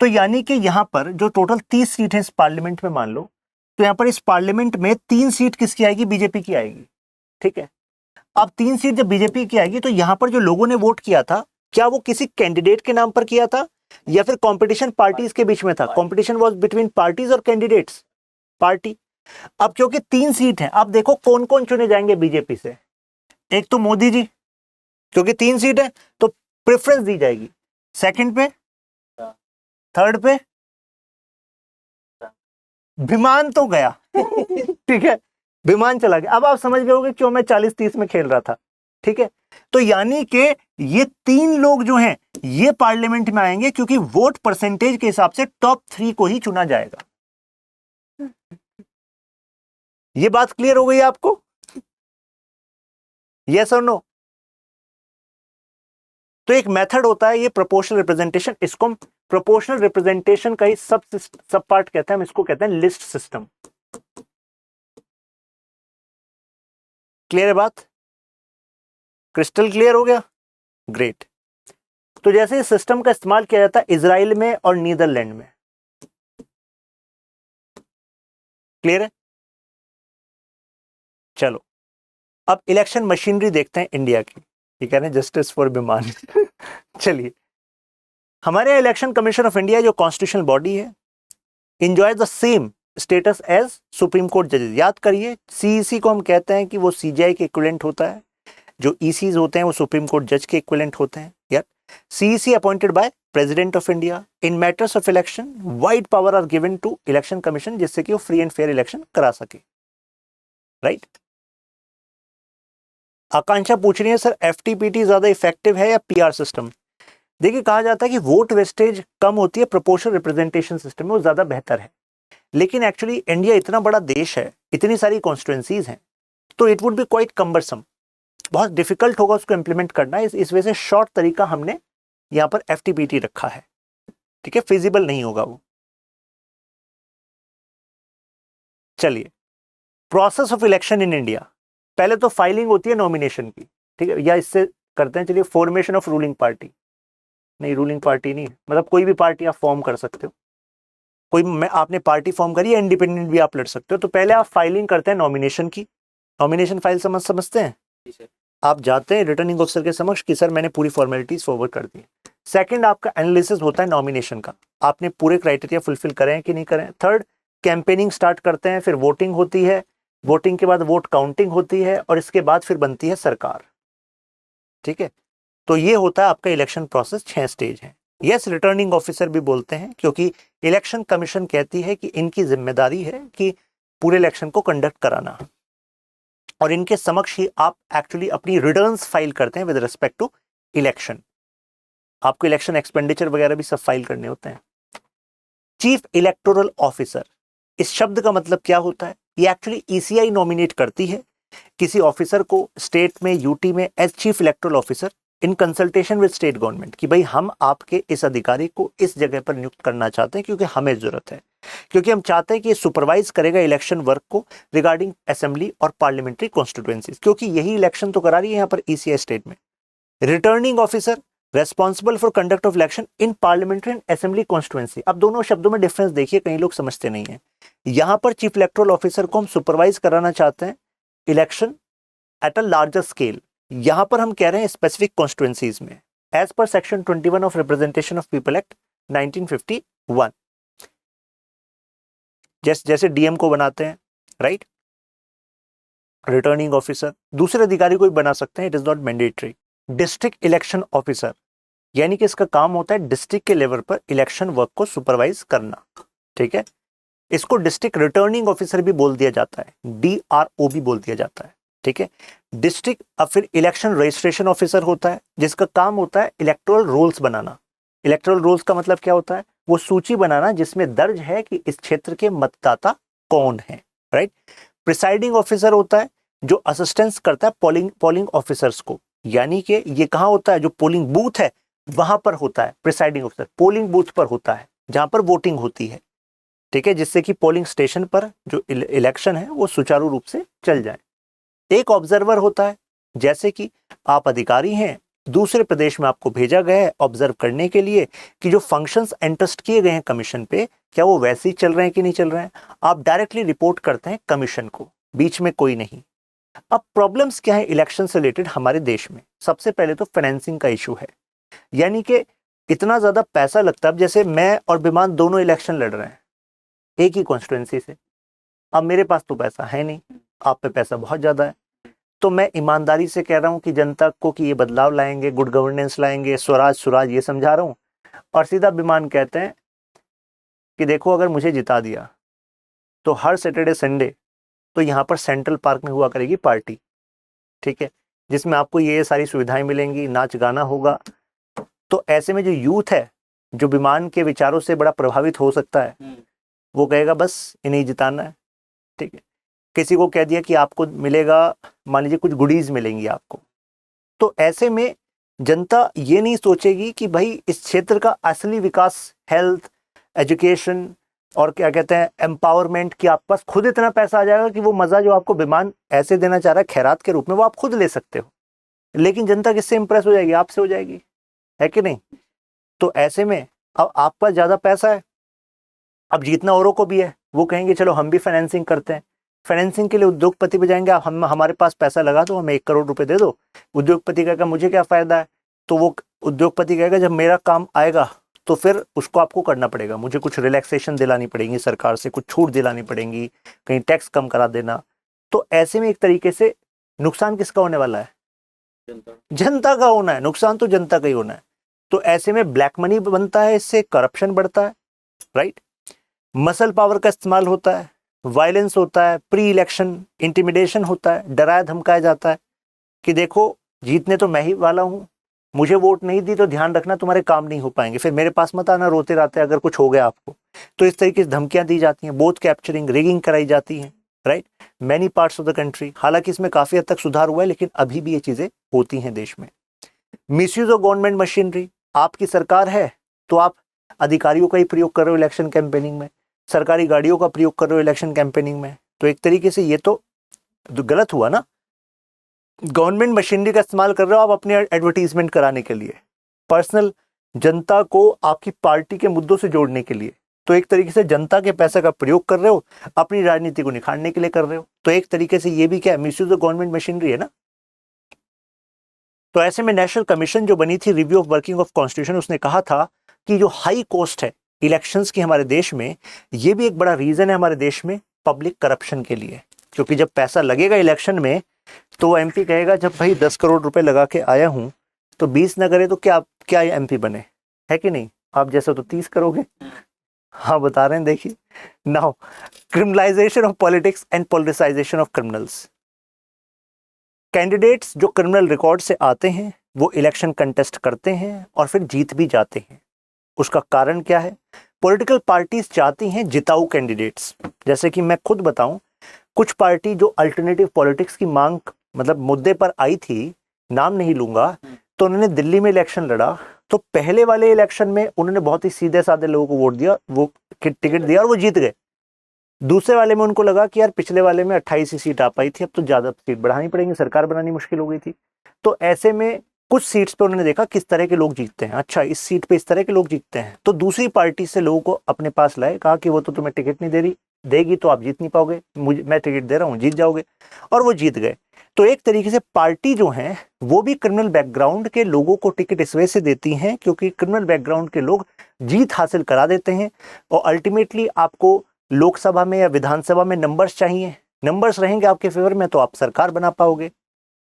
तो यानी कि यहां पर जो टोटल 30 सीट है इस पार्लियामेंट में मान लो, तो यहां पर इस पार्लियामेंट में 3 सीट किसकी आएगी? बीजेपी की आएगी, ठीक है। अब 3 सीट जब बीजेपी की आएगी तो यहां पर जो लोगों ने वोट किया था, क्या वो किसी कैंडिडेट के नाम पर किया था या फिर कंपटीशन पार्टीज के बीच में था? कंपटीशन वाज बिटवीन पार्टीज और कैंडिडेट्स, पार्टी। अब क्योंकि 3 सीट है, अब देखो कौन कौन चुने जाएंगे बीजेपी से। एक तो मोदी जी, क्योंकि 3 सीट है तो प्रेफरेंस दी जाएगी। सेकंड पे, थर्ड पे विमान तो गया। ठीक है, विमान चला गया। अब आप समझ गए होंगे क्यों मैं 40-30 में खेल रहा था, ठीक है। तो यानी कि ये 3 लोग जो हैं ये पार्लियामेंट में आएंगे क्योंकि वोट परसेंटेज के हिसाब से टॉप 3 को ही चुना जाएगा। ये बात क्लियर हो गई आपको? यस और नो? तो एक मेथड होता है ये प्रोपोर्शनल रिप्रेजेंटेशन, इसको हम प्रोपोर्शनल रिप्रेजेंटेशन का ही सब पार्ट कहते हैं, हम इसको कहते हैं लिस्ट सिस्टम। क्लियर है बात? क्रिस्टल क्लियर हो गया? ग्रेट। तो जैसे इस सिस्टम का इस्तेमाल किया जाता है इजराइल में और नीदरलैंड में, क्लियर है? चलो अब इलेक्शन मशीनरी देखते हैं इंडिया की। ये कह रहे हैं जस्टिस फॉर विमान। चलिए, हमारे इलेक्शन कमीशन ऑफ इंडिया जो कॉन्स्टिट्यूशनल बॉडी है, enjoy the same status as supreme court जजेस। याद करिए, सीईसी को हम कहते हैं कि वो सीजीआई के इक्विवेलेंट होता है, जो ईसीज होते हैं वो सुप्रीम कोर्ट जज के इक्विवेलेंट होते हैं। यार, CEC appointed by president of India. In matters of election wide power are given to election commission, जिससे कि वो फ्री एंड फेयर इलेक्शन करा सके, राइट। आकांक्षा पूछ रही है सर एफटीपीटी ज्यादा इफेक्टिव है या पीआर सिस्टम? देखिए, कहा जाता है कि वोट वेस्टेज कम होती है प्रोपोर्शनल रिप्रेजेंटेशन सिस्टम में, वो ज्यादा बेहतर है। लेकिन एक्चुअली इंडिया इतना बड़ा देश है, इतनी सारी कॉन्स्टिट्यूएंसीज हैं, तो it would be quite cumbersome, बहुत डिफिकल्ट होगा उसको इंप्लीमेंट करना। इस वजह से शॉर्ट तरीका हमने यहां पर एफटीपीटी रखा है, ठीक है, फिजिबल नहीं होगा वो। चलिए, process of election in India, पहले तो फाइलिंग होती है नॉमिनेशन की, ठीक है, या इससे करते हैं, चलिए फॉर्मेशन ऑफ रूलिंग पार्टी, नहीं रूलिंग पार्टी नहीं, मतलब कोई भी पार्टी आप फॉर्म कर सकते हो, कोई मैं आपने पार्टी फॉर्म करी है, इंडिपेंडेंट भी आप लड़ सकते हो। तो पहले आप फाइलिंग करते हैं नॉमिनेशन की, नॉमिनेशन फाइल समझते हैं, आप जाते हैं रिटर्निंग ऑफिसर के समक्ष कि सर मैंने पूरी फॉर्मेलिटीज फॉरवर्ड कर दी। सेकंड, आपका एनालिसिस होता है नॉमिनेशन का, आपने पूरे क्राइटेरिया फुलफिल करें हैं कि नहीं करें। थर्ड, कैंपेनिंग स्टार्ट करते हैं, फिर वोटिंग होती है, वोटिंग के बाद वोट काउंटिंग होती है, और इसके बाद फिर बनती है सरकार, ठीक है। तो ये होता है आपका इलेक्शन प्रोसेस, 6 स्टेज है। यस, रिटर्निंग ऑफिसर भी बोलते हैं क्योंकि इलेक्शन कमीशन कहती है कि इनकी जिम्मेदारी है कि पूरे इलेक्शन को कंडक्ट कराना, और इनके समक्ष ही आप एक्चुअली अपनी रिटर्न्स फाइल करते हैं विद रिस्पेक्ट टू इलेक्शन। आपको इलेक्शन एक्सपेंडिचर वगैरह भी सब फाइल करने होते हैं। चीफ इलेक्टोरल ऑफिसर, इस शब्द का मतलब क्या होता है? ये एक्चुअली ईसीआई नॉमिनेट करती है किसी ऑफिसर को स्टेट में, यूटी में, as chief electoral officer in consultation with state government कि भाई हम आपके इस अधिकारी को इस जगह पर नियुक्त करना चाहते हैं क्योंकि हमें जरूरत है, क्योंकि हम चाहते हैं कि ये सुपरवाइज करेगा इलेक्शन वर्क को रिगार्डिंग असेंबली और पार्लियामेंट्री कॉन्स्टिट्यूएंसीज, क्योंकि यही इलेक्शन तो करा रही है यहाँ पर ईसीआई स्टेट में। Returning officer responsible for conduct of election in parliamentary and assembly constituency. अब दोनों शब्दों में डिफरेंस देखिए, कई लोग समझते नहीं है। यहां पर चीफ इलेक्टोरल ऑफिसर को हम सुपरवाइज कराना चाहते हैं election at a larger scale, यहां पर हम कह रहे हैं स्पेसिफिक कॉन्स्टिट्यूएंसीज में, as per section 21 of representation of people act 1951। जैसे डीएम को बनाते हैं, राइट, रिटर्निंग ऑफिसर दूसरे अधिकारी को भी बना सकते हैं, it is not mandatory. District election officer, यानी कि इसका काम होता है डिस्ट्रिक्ट के लेवल पर इलेक्शन वर्क को सुपरवाइज करना, ठीक है। इसको डिस्ट्रिक्ट रिटर्निंग ऑफिसर भी बोल दिया जाता है, डीआरओ भी बोल दिया जाता है, ठीक है। डिस्ट्रिक्ट, अब फिर इलेक्शन रजिस्ट्रेशन ऑफिसर होता है जिसका काम होता है इलेक्टोरल रोल्स बनाना। इलेक्टोरल रोल्स का मतलब क्या होता है? वो सूची बनाना जिसमें दर्ज है कि इस क्षेत्र के मतदाता कौन है, राइट। प्रिसाइडिंग ऑफिसर होता है जो असिस्टेंस करता है पोलिंग ऑफिसर्स को, यानी कि ये कहाँ होता है? जो पोलिंग बूथ है वहां पर होता है प्रिसाइडिंग ऑफिसर, पोलिंग बूथ पर होता है जहां पर वोटिंग होती है, ठीक है, जिससे कि पोलिंग स्टेशन पर जो इलेक्शन है वो सुचारू रूप से चल जाए। एक ऑब्जर्वर होता है, जैसे कि आप अधिकारी हैं, दूसरे प्रदेश में आपको भेजा गया है ऑब्जर्व करने के लिए कि जो फंक्शंस एंट्रस्ट किए गए हैं कमीशन पे, क्या वो वैसे ही चल रहे हैं कि नहीं चल रहे हैं। आप डायरेक्टली रिपोर्ट करते हैं कमीशन को, बीच में कोई नहीं। अब प्रॉब्लम्स क्या है इलेक्शन से रिलेटेड हमारे देश में? सबसे पहले तो फाइनेंसिंग का इशू है, यानी कि इतना ज्यादा पैसा लगता है। अब जैसे मैं और विमान दोनों इलेक्शन लड़ रहे हैं एक ही कॉन्स्टिट्यूएंसी से, अब मेरे पास तो पैसा है नहीं, आप पे पैसा बहुत ज्यादा है, तो मैं ईमानदारी से कह रहा हूं कि जनता को कि ये बदलाव लाएंगे, गुड गवर्नेंस लाएंगे, स्वराज ये समझा रहा हूं, और सीधा विमान कहते हैं कि देखो अगर मुझे जिता दिया तो हर सैटरडे संडे तो यहाँ पर सेंट्रल पार्क में हुआ करेगी पार्टी, ठीक है, जिसमें आपको ये सारी सुविधाएं मिलेंगी, नाच गाना होगा। तो ऐसे में जो यूथ है, जो विमान के विचारों से बड़ा प्रभावित हो सकता है, वो कहेगा बस इन्हें जिताना है, ठीक है। किसी को कह दिया कि आपको मिलेगा, मान लीजिए कुछ गुडीज मिलेंगी आपको, तो ऐसे में जनता ये नहीं सोचेगी कि भाई इस क्षेत्र का असली विकास, हेल्थ, एजुकेशन और क्या कहते हैं एम्पावरमेंट, कि आपके पास खुद इतना पैसा आ जाएगा कि वो मजा जो आपको विमान ऐसे देना चाह रहा है खैरात के रूप में, वो आप खुद ले सकते हो। लेकिन जनता किससे इंप्रेस हो जाएगी? आपसे हो जाएगी, है कि नहीं? तो ऐसे में अब आपके पास ज्यादा पैसा है, अब जीतना औरों को भी है, वो कहेंगे चलो हम भी फाइनेंसिंग करते हैं। फाइनेंसिंग के लिए उद्योगपति पे जाएंगे, आप हम हमारे पास पैसा लगा दो, हमें 1 करोड़ रुपए दे दो। उद्योगपति कहेगा मुझे क्या फायदा है? तो वो उद्योगपति कहेगा जब मेरा काम आएगा तो फिर उसको आपको करना पड़ेगा, मुझे कुछ रिलैक्सेशन दिलानी पड़ेगी सरकार से, कुछ छूट दिलानी पड़ेगी, कहीं टैक्स कम करा देना। तो ऐसे में एक तरीके से नुकसान किसका होने वाला है? जनता का होना है, नुकसान तो जनता का ही होना है। तो ऐसे में ब्लैक मनी बनता है, इससे करप्शन बढ़ता है, राइट। मसल पावर का इस्तेमाल होता है, वायलेंस होता है, प्री इलेक्शन इंटिमिडेशन होता है, डराया धमकाया जाता है कि देखो जीतने तो मैं ही वाला हूं, मुझे वोट नहीं दी तो ध्यान रखना तुम्हारे काम नहीं हो पाएंगे, फिर मेरे पास मत आना रोते रहते अगर कुछ हो गया आपको। तो इस तरीके से धमकियां दी जाती हैं, बोथ कैप्चरिंग, रिगिंग कराई जाती है, right, many parts of the country. हालांकि इसमें काफी हद तक सुधार हुआ है, लेकिन अभी भी ये चीजें होती हैं देश में। मिसयूज ऑफ गवर्नमेंट मशीनरी, आपकी सरकार है तो आप अधिकारियों का ही प्रयोग कर रहे हो इलेक्शन कैंपेनिंग में, सरकारी गाड़ियों का प्रयोग कर रहे हो इलेक्शन कैंपेनिंग में, तो एक तरीके से ये तो गलत हुआ ना। गवर्नमेंट मशीनरी का इस्तेमाल कर रहे हो आप अपने एडवर्टीजमेंट कराने के लिए, पर्सनल जनता को आपकी पार्टी के मुद्दों से जोड़ने के लिए। तो एक तरीके से जनता के पैसे का प्रयोग कर रहे हो, अपनी राजनीति को निखारने के लिए कर रहे हो। तो एक तरीके से ये भी क्या है, मिसयूज ऑफ गवर्नमेंट मशीनरी है ना। तो ऐसे में नेशनल कमीशन जो बनी थी review of working of constitution, उसने कहा था कि जो हाई कॉस्ट है इलेक्शंस की हमारे देश में, ये भी एक बड़ा रीजन है हमारे देश में पब्लिक करप्शन के लिए। क्योंकि जब पैसा लगेगा इलेक्शन में तो एमपी कहेगा जब भाई 10 करोड़ रुपए लगा के आया हूं तो 20 ना करे तो क्या एमपी बने, है कि नहीं। आप जैसा तो 30 करोगे। हाँ बता रहे हैं, देखिए। Now criminalisation of politics and politicisation of criminals. Candidates जो क्रिमिनल रिकॉर्ड से आते हैं वो इलेक्शन कंटेस्ट करते हैं और फिर जीत भी जाते हैं। उसका कारण क्या है, पॉलिटिकल पार्टीज चाहती हैं जिताऊ कैंडिडेट्स। जैसे कि मैं खुद बताऊं, कुछ पार्टी जो अल्टरनेटिव पॉलिटिक्स की मांग मतलब मुद्दे पर आई थी, नाम नहीं लूंगा, तो उन्होंने दिल्ली में इलेक्शन लड़ा। तो पहले वाले इलेक्शन में उन्होंने बहुत ही सीधे साधे लोगों को वोट दिया, वो टिकट दिया और वो जीत गए। दूसरे वाले में उनको लगा कि यार पिछले वाले में 28 ही सीट आ पाई थी, अब तो ज्यादा सीट बढ़ानी पड़ेंगी, सरकार बनानी मुश्किल हो गई थी। तो ऐसे में कुछ सीट्स पे उन्होंने देखा किस तरह के लोग जीतते हैं, अच्छा इस सीट पे इस तरह के लोग जीतते हैं, तो दूसरी पार्टी से लोगों को अपने पास लाए, कहा कि वो तो तुम्हें टिकट नहीं दे रही, देगी तो आप जीत नहीं पाओगे, मैं टिकट दे रहा हूँ जीत जाओगे, और वो जीत गए। तो एक तरीके से पार्टी जो है वो भी क्रिमिनल बैकग्राउंड के लोगों को टिकट इस वजह से देती हैं क्योंकि क्रिमिनल बैकग्राउंड के लोग जीत हासिल करा देते हैं। और अल्टीमेटली आपको लोकसभा में या विधानसभा में नंबर्स चाहिए, नंबर्स रहेंगे आपके फेवर में तो आप सरकार बना पाओगे।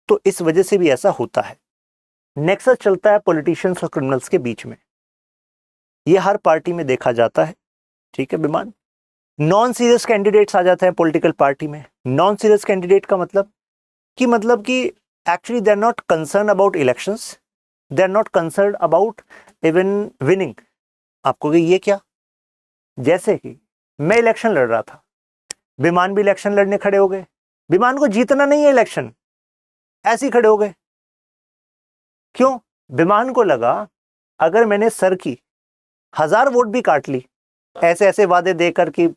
तो इस वजह से भी ऐसा होता है। नेक्सस चलता है पॉलिटिशियंस और क्रिमिनल्स के बीच में, ये हर पार्टी में देखा जाता है, ठीक है विमान। नॉन सीरियस कैंडिडेट्स आ जाते हैं पॉलिटिकल पार्टी में। नॉन सीरियस कैंडिडेट का मतलब कि actually they are not concern about elections, they are not concern about even winning. आपको कि ये क्या, जैसे कि मैं इलेक्शन लड़ रहा था, विमान भी इलेक्शन लड़ने खड़े हो गए, विमान को जीतना नहीं है इलेक्शन, ऐसे ही खड़े हो गए। क्यों, विमान को लगा अगर मैंने सर की 1000 वोट भी काट ली, ऐसे ऐसे वादे देकर कि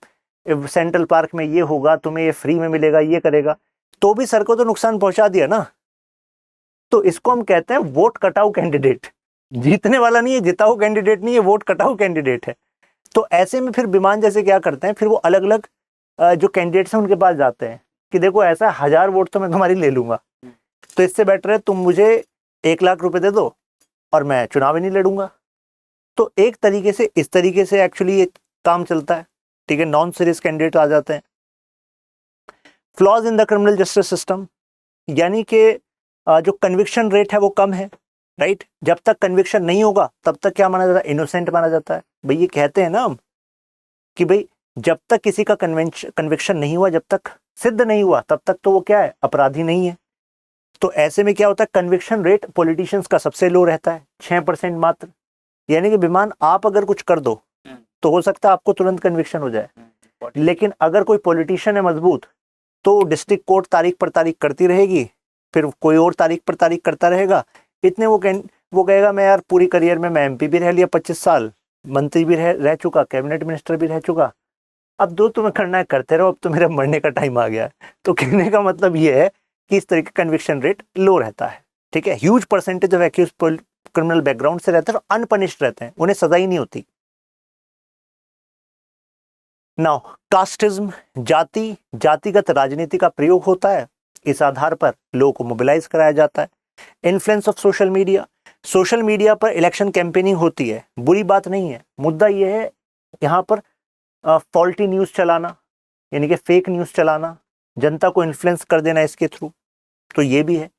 सेंट्रल पार्क में ये होगा, तुम्हें ये फ्री में मिलेगा, ये करेगा, तो भी सर को तो नुकसान पहुंचा दिया ना। तो इसको हम कहते हैं वोट कटाऊ कैंडिडेट। जीतने वाला नहीं है, जिताऊ कैंडिडेट नहीं है, वोट कटाऊ कैंडिडेट है। तो ऐसे में फिर विमान जैसे क्या करते हैं, फिर वो अलग अलग जो कैंडिडेट्स हैं उनके पास जाते हैं कि देखो ऐसा 1000 वोट तो मैं तुम्हारी ले लूंगा, तो इससे बेटर है तुम मुझे 1 लाख रुपए दे दो और मैं चुनाव ही नहीं लड़ूंगा। तो एक तरीके से इस तरीके से एक्चुअली ये काम चलता है, ठीक है। नॉन सीरियस कैंडिडेट आ जाते हैं। Flaws in the criminal justice system, यानी कि जो कन्विक्शन रेट है वो कम है, राइट। जब तक कन्विक्शन नहीं होगा तब तक क्या माना जाता है, इनोसेंट माना जाता है। भाई ये कहते हैं ना हम कि भाई जब तक किसी का कन्विक्शन नहीं हुआ, जब तक सिद्ध नहीं हुआ, तब तक तो वो क्या है, अपराधी नहीं है। तो ऐसे में क्या होता है, कन्विक्शन रेट पॉलिटिशियंस का सबसे लो रहता है, 6% मात्र। यानी कि विमान आप अगर कुछ कर दो तो हो सकता है आपको तुरंत कन्विक्शन हो जाए, लेकिन अगर कोई पॉलिटिशियन है मजबूत तो डिस्ट्रिक्ट कोर्ट तारीख पर तारीख करती रहेगी, फिर कोई और तारीख पर तारीख करता रहेगा। इतने वो कहेगा मैं यार पूरी करियर में मैं एमपी भी रह लिया 25 साल, मंत्री भी रह चुका, कैबिनेट मिनिस्टर भी रह चुका, अब जो तुम्हें करना है करते रहो, अब तो मेरा मरने का टाइम आ गया है। तो कहने का मतलब ये है कि इस तरह का कन्विक्शन रेट लो रहता है, ठीक है। Huge percentage of accuse criminal background से रहते हैं और अनपनिश्ड रहते हैं, उन्हें सजा ही नहीं होती। नाउ कास्टिज्म, जातिगत राजनीति का प्रयोग होता है, इस आधार पर लोगों को मोबिलाइज कराया जाता है। इन्फ्लुएंस ऑफ सोशल मीडिया पर इलेक्शन कैंपेनिंग होती है, बुरी बात नहीं है। मुद्दा यह है यहाँ पर फॉल्टी न्यूज़ चलाना, यानी कि फेक न्यूज़ चलाना, जनता को इन्फ्लुएंस कर देना इसके थ्रू, तो ये भी है।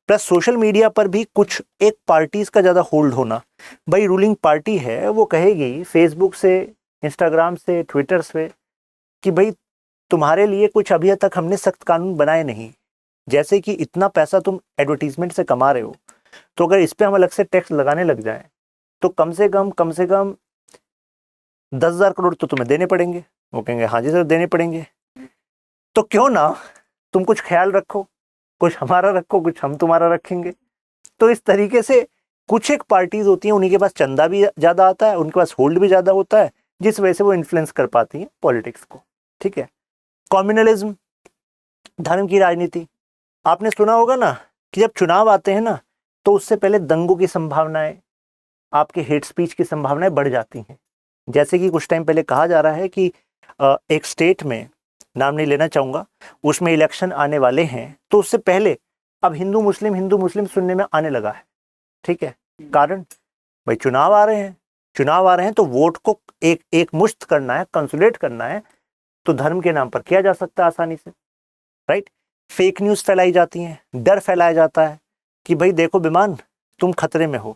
प्लस सोशल मीडिया पर भी कुछ एक पार्टीज का ज़्यादा होल्ड होना। भाई रूलिंग पार्टी है, वो कहेगी फेसबुक से, इंस्टाग्राम से, ट्विटर से कि भाई तुम्हारे लिए कुछ अभी तक हमने सख्त कानून बनाए नहीं, जैसे कि इतना पैसा तुम एडवर्टीजमेंट से कमा रहे हो, तो अगर इस पे हम अलग से टैक्स लगाने लग जाएं तो कम से कम 10,000 करोड़ तो तुम्हें देने पड़ेंगे। वो कहेंगे हाँ जी सर देने पड़ेंगे, तो क्यों ना तुम कुछ ख्याल रखो, कुछ हमारा रखो, कुछ हम तुम्हारा रखेंगे। तो इस तरीके से कुछ एक पार्टीज होती हैं, उन्हीं के पास चंदा भी ज़्यादा आता है, उनके पास होल्ड भी ज़्यादा होता है, जिस वजह से वो इन्फ्लुएंस कर पाती हैं पॉलिटिक्स को, ठीक है। कम्युनलिज्म, धर्म की राजनीति, आपने सुना होगा ना कि जब चुनाव आते हैं ना तो उससे पहले दंगों की संभावनाएं, आपके हेट स्पीच की संभावनाएं बढ़ जाती हैं। जैसे कि कुछ टाइम पहले कहा जा रहा है कि एक स्टेट में, नाम नहीं लेना चाहूँगा, उसमें इलेक्शन आने वाले हैं, तो उससे पहले अब हिंदू मुस्लिम सुनने में आने लगा है। ठीक है, कारण भाई चुनाव आ रहे हैं तो वोट को एक मुश्त करना है, कंसोलिडेट करना है, तो धर्म के नाम पर किया जा सकता है आसानी से, राइट। फेक न्यूज़ फैलाई जाती हैं, डर फैलाया जाता है कि भाई देखो विमान, तुम खतरे में हो,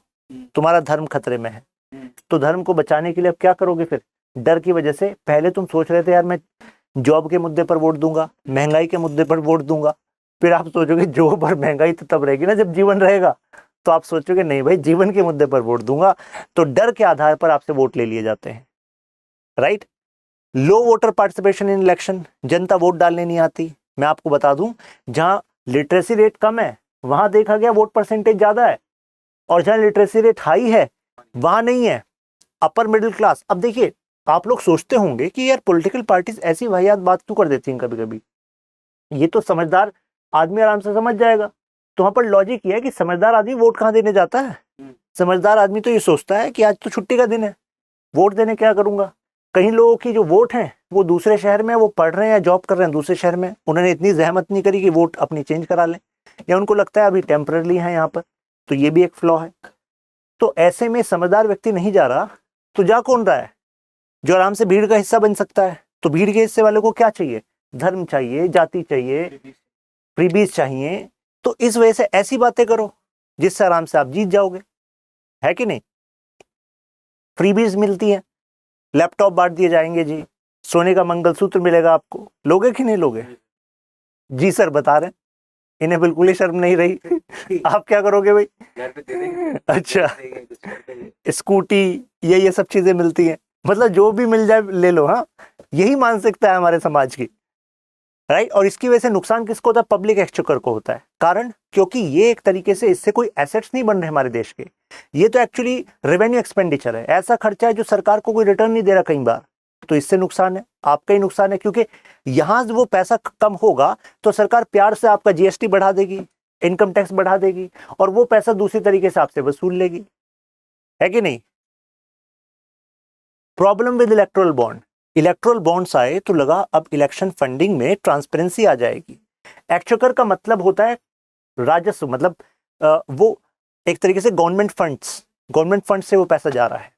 तुम्हारा धर्म खतरे में है, तो धर्म को बचाने के लिए अब क्या करोगे फिर? डर की वजह से पहले तुम सोच रहे थे यार मैं जॉब के मुद्दे पर वोट दूंगा, महंगाई के मुद्दे पर वोट दूंगा, फिर आप सोचोगे जॉब और महंगाई तो तब रहेगी ना जब जीवन रहेगा, तो आप सोचोगे नहीं भाई जीवन के मुद्दे पर वोट दूंगा, तो डर के आधार पर आपसे वोट ले लिए जाते हैं, right. Low voter participation in election, Janata vote डालने नहीं आती। मैं आपको बता दूं, जहां लिटरेसी रेट कम है वहां देखा गया वोट परसेंटेज ज्यादा है, और जहां लिटरेसी रेट हाई है वहां नहीं है। अपर मिडिल क्लास, अब देखिए आप लोग सोचते होंगे कि यार पॉलिटिकल पार्टीज ऐसी वाहियात बात क्यों कर देती हैं कभी कभी, ये तो समझदार आदमी आराम से समझ जाएगा। तो वहां पर लॉजिक ये है कि समझदार आदमी वोट कहाँ देने जाता है? समझदार आदमी तो ये सोचता है कि आज तो छुट्टी का दिन है, वोट देने क्या करूंगा। कई लोगों की जो वोट है वो दूसरे शहर में, वो पढ़ रहे हैं या जॉब कर रहे हैं दूसरे शहर में, उन्होंने इतनी जहमत नहीं करी कि वोट अपनी चेंज करा लें, या उनको लगता है अभी टेम्पररी है यहाँ पर, तो ये भी एक फ्लॉ है। तो ऐसे में समझदार व्यक्ति नहीं जा रहा, तो जा कौन रहा है? जो आराम से भीड़ का हिस्सा बन सकता है। तो भीड़ के हिस्से वाले को क्या चाहिए? धर्म चाहिए, जाति चाहिए, फ्रीबीज चाहिए। तो इस वजह से ऐसी बातें करो जिससे आराम से आप जीत जाओगे, है कि नहीं। फ्रीबीज मिलती है, लैपटॉप बांट दिए जाएंगे जी, सोने का मंगलसूत्र मिलेगा आपको, लोगे कि नहीं लोगे? जी सर बता रहे हैं, इन्हें बिल्कुल ही शर्म नहीं रही। आप क्या करोगे भाई? घर पे दे देंगे, अच्छा, कुछ करते हैं। स्कूटी, ये सब चीजें मिलती हैं, मतलब जो भी मिल जाए ले लो। हाँ, यही मानसिकता है हमारे समाज की, राइट। और इसकी वजह से नुकसान किसको होता है? पब्लिक एक्सचेकर को होता है। कारण क्योंकि ये एक तरीके से इससे कोई एसेट्स नहीं बन रहे हमारे देश के, ये तो एक्चुअली रेवेन्यू एक्सपेंडिचर है, ऐसा खर्चा है जो सरकार को कोई रिटर्न नहीं दे रहा कई बार। तो इससे नुकसान है, आपका ही नुकसान है, क्योंकि यहां वो पैसा कम होगा तो सरकार प्यार से आपका जीएसटी बढ़ा देगी, इनकम टैक्स बढ़ा देगी, और वो पैसा दूसरी तरीके से आपसे वसूल लेगी, है कि नहीं। Problem with electoral bond, electoral bonds आए तो लगा अब इलेक्शन फंडिंग में ट्रांसपेरेंसी आ जाएगी। एक्सचेकर का मतलब होता है राजस्व, मतलब वो एक तरीके से गवर्नमेंट फंड से वो पैसा जा रहा है।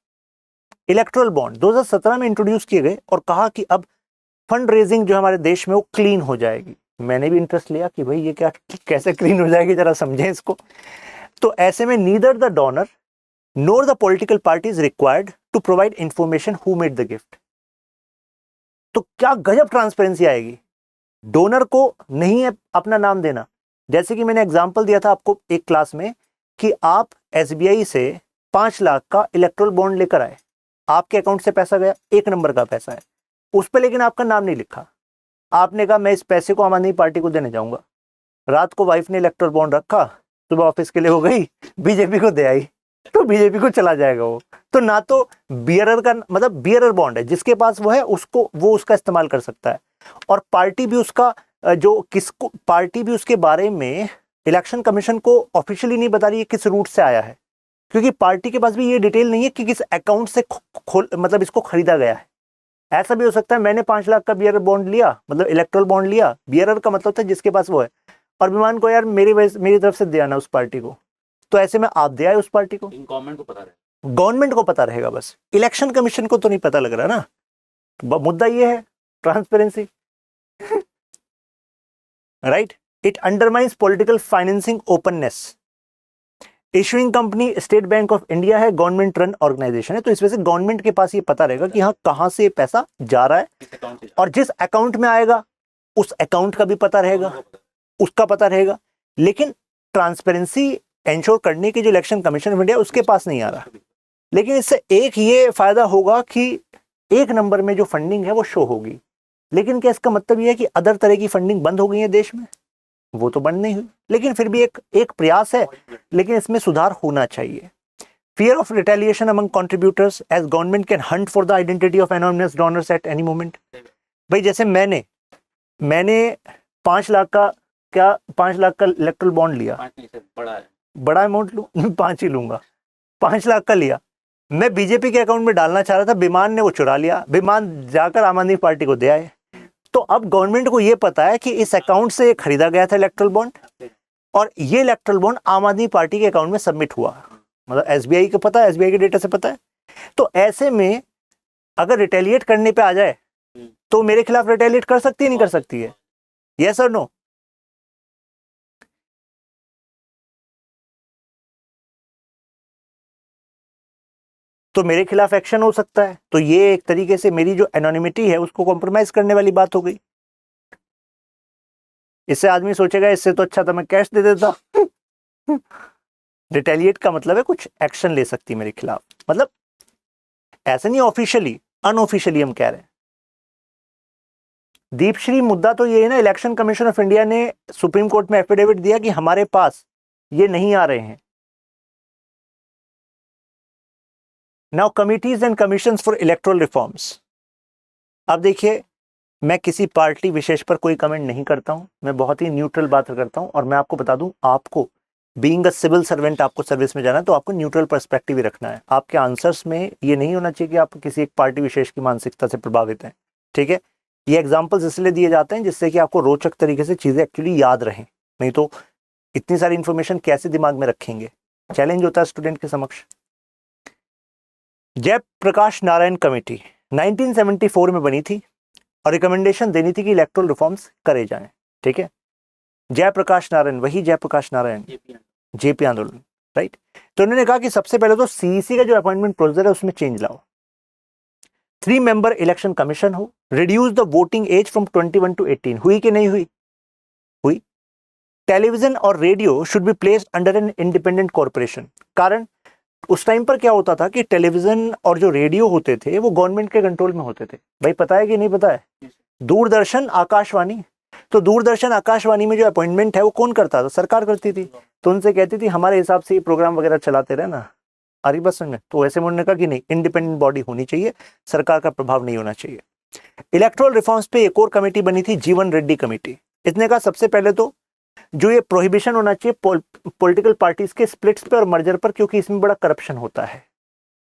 इलेक्टोरल बॉन्ड 2017 में इंट्रोड्यूस किए गए और कहा कि अब फंड रेजिंग जो हमारे देश में वो क्लीन हो जाएगी। मैंने भी इंटरेस्ट लिया कि भाई ये क्या, कैसे क्लीन हो जाएगी, जरा समझें इसको। तो ऐसे में neither the donor nor the political party is required to provide information who made the gift. तो क्या गजब ट्रांसपेरेंसी आएगी। डोनर को नहीं है अपना नाम देना, जैसे कि मैंने एग्जांपल दिया था आपको एक क्लास में कि आप एसबीआई से 5 लाख का इलेक्टोरल बॉन्ड लेकर आए, आपके अकाउंट से पैसा गया, 1 नंबर का पैसा है उस पर, लेकिन आपका नाम नहीं लिखा। आपने कहा मैं इस पैसे को आम आदमी पार्टी को देने जाऊंगा। रात को वाइफ ने इलेक्टोरल बॉन्ड रखा, सुबह ऑफिस के लिए हो गई, बीजेपी को दे आई, तो बीजेपी को चला जाएगा वो। तो ना तो बियरर का मतलब बियरर बॉन्ड है, जिसके पास वो है उसको वो उसका इस्तेमाल कर सकता है, और पार्टी भी उसका जो किसको पार्टी भी उसके बारे में इलेक्शन कमीशन को ऑफिशियली नहीं बता रही है किस रूट से आया है, क्योंकि पार्टी के पास भी ये डिटेल नहीं है कि किस अकाउंट से मतलब इसको खरीदा गया है। ऐसा भी हो सकता है मैंने 5 लाख का बियरर बॉन्ड लिया, मतलब इलेक्टोरल बॉन्ड लिया, बियरर का मतलब था जिसके पास वो है, और विमान को यार मेरी तरफ से दे आना उस पार्टी को, तो ऐसे में आप दे आए उस पार्टी को, गवर्नमेंट को पता रहेगा, गवर्नमेंट को पता रहेगा, बस इलेक्शन कमीशन को तो नहीं पता लग रहा ना। मुद्दा ये है transparency, right. It undermines political financing openness. Issuing company state bank of India है, गवर्नमेंट रन ऑर्गेनाइजेशन है, तो इस वजह से गवर्नमेंट के पास ये पता रहेगा कि हाँ कहां से पैसा जा रहा है, और जिस अकाउंट में आएगा उस अकाउंट का भी पता रहेगा, उसका पता रहेगा। लेकिन ट्रांसपेरेंसी एंश्योर करने की जो इलेक्शन कमीशन ऑफ इंडिया उसके पास नहीं आ रहा। लेकिन इससे एक ये फायदा होगा कि 1 नंबर में जो फंडिंग है वो शो होगी। लेकिन क्या इसका मतलब ये है कि अदर तरह की फंडिंग बंद हो गई है देश में? वो तो बंद नहीं हुई, लेकिन फिर भी एक प्रयास है, लेकिन इसमें सुधार होना चाहिए। Fear of retaliation among contributors as government can hunt for the identity of anonymous donors at any moment. भाई जैसे मैंने 5 लाख का क्या 5 लाख का इलेक्ट्रल बॉन्ड लिया, 5 नहीं सर, बड़ा है। बड़ा अमाउंट लूँ 5 ही लूंगा, 5 लाख का लिया, मैं बीजेपी के अकाउंट में डालना चाह रहा था, विमान ने वो चुरा लिया, विमान जाकर आम आदमी पार्टी को दे आए। तो अब गवर्नमेंट को ये पता है कि इस अकाउंट से खरीदा गया था इलेक्ट्रल बॉन्ड, और ये इलेक्ट्रल बॉन्ड आम आदमी पार्टी के अकाउंट में सबमिट हुआ, मतलब एसबीआई को पता है, एसबीआई के डेटा से पता है। तो ऐसे में अगर रिटेलिएट करने पे आ जाए तो मेरे खिलाफ रिटेलिएट कर सकती है, नहीं कर सकती है? यस और नो? तो मेरे खिलाफ एक्शन हो सकता है। तो ये एक तरीके से मेरी जो एनोनिमिटी है उसको कॉम्प्रोमाइज करने वाली बात हो गई। इससे आदमी सोचेगा इससे तो अच्छा था मैं कैश दे देता। रिटेलिएट का मतलब है कुछ एक्शन ले सकती है मेरे खिलाफ, मतलब ऐसे नहीं ऑफिशियली, अनऑफिशियली हम कह रहे हैं। दीपश्री मुद्दा तो ये है ना, इलेक्शन कमीशन ऑफ इंडिया ने सुप्रीम कोर्ट में एफिडेविट दिया कि हमारे पास ये नहीं आ रहे हैं। Now committees and commissions for electoral reforms. अब देखिए, मैं किसी पार्टी विशेष पर कोई कमेंट नहीं करता हूं, मैं बहुत ही न्यूट्रल बात करता हूं। और मैं आपको बता दूं, आपको बीइंग अ सिविल सर्वेंट, आपको सर्विस में जाना है तो आपको न्यूट्रल पर्सपेक्टिव ही रखना है। आपके आंसर्स में ये नहीं होना चाहिए कि आप किसी एक पार्टी विशेष की मानसिकता से प्रभावित हैं, ठीक है? ये एग्जाम्पल्स इसलिए दिए जाते हैं जिससे कि आपको रोचक तरीके से चीजें एक्चुअली याद रहें, नहीं तो इतनी सारी इंफॉर्मेशन कैसे दिमाग में रखेंगे? चैलेंज होता है स्टूडेंट के समक्ष। जयप्रकाश नारायण कमेटी 1974 में बनी थी और रिकमेंडेशन देनी थी कि इलेक्टोरल रिफॉर्म्स करे जाएं, ठीक है? जयप्रकाश नारायण, वही जयप्रकाश नारायण, जेपी आंदोलन, राइट? तो उन्होंने कहा कि सबसे पहले तो सीईसी का जो अपॉइंटमेंट प्रोसीजर है उसमें चेंज लाओ, 3 मेंबर इलेक्शन कमीशन हो, reduce the voting age from 21 to 18। हुई कि नहीं हुई? हुई। टेलीविजन और radio should be placed under an independent corporation. कारण उस टाइम पर क्या होता था कि टेलीविजन और जो रेडियो होते थे वो गवर्नमेंट के कंट्रोल में होते थे। भाई पता है कि नहीं पता है? दूरदर्शन, आकाशवाणी, तो दूरदर्शन आकाशवाणी में जो अपॉइंटमेंट है वो कौन करता था? सरकार करती थी। तो उनसे कहती थी हमारे हिसाब से ये प्रोग्राम वगैरह चलाते रहना, आ रही बस में। तो ऐसे में उन्होंने कहा कि नहीं, इंडिपेंडेंट बॉडी होनी चाहिए, सरकार का प्रभाव नहीं होना चाहिए। इलेक्टोरल रिफॉर्म्स पे एक और कमेटी बनी थी, जीवन रेड्डी कमेटी। इसने कहा सबसे पहले तो जो ये प्रोहिबिशन होना चाहिए पॉलिटिकल पार्टीज के स्प्लिट्स पे और मर्जर पर, क्योंकि इसमें बड़ा करप्शन होता है।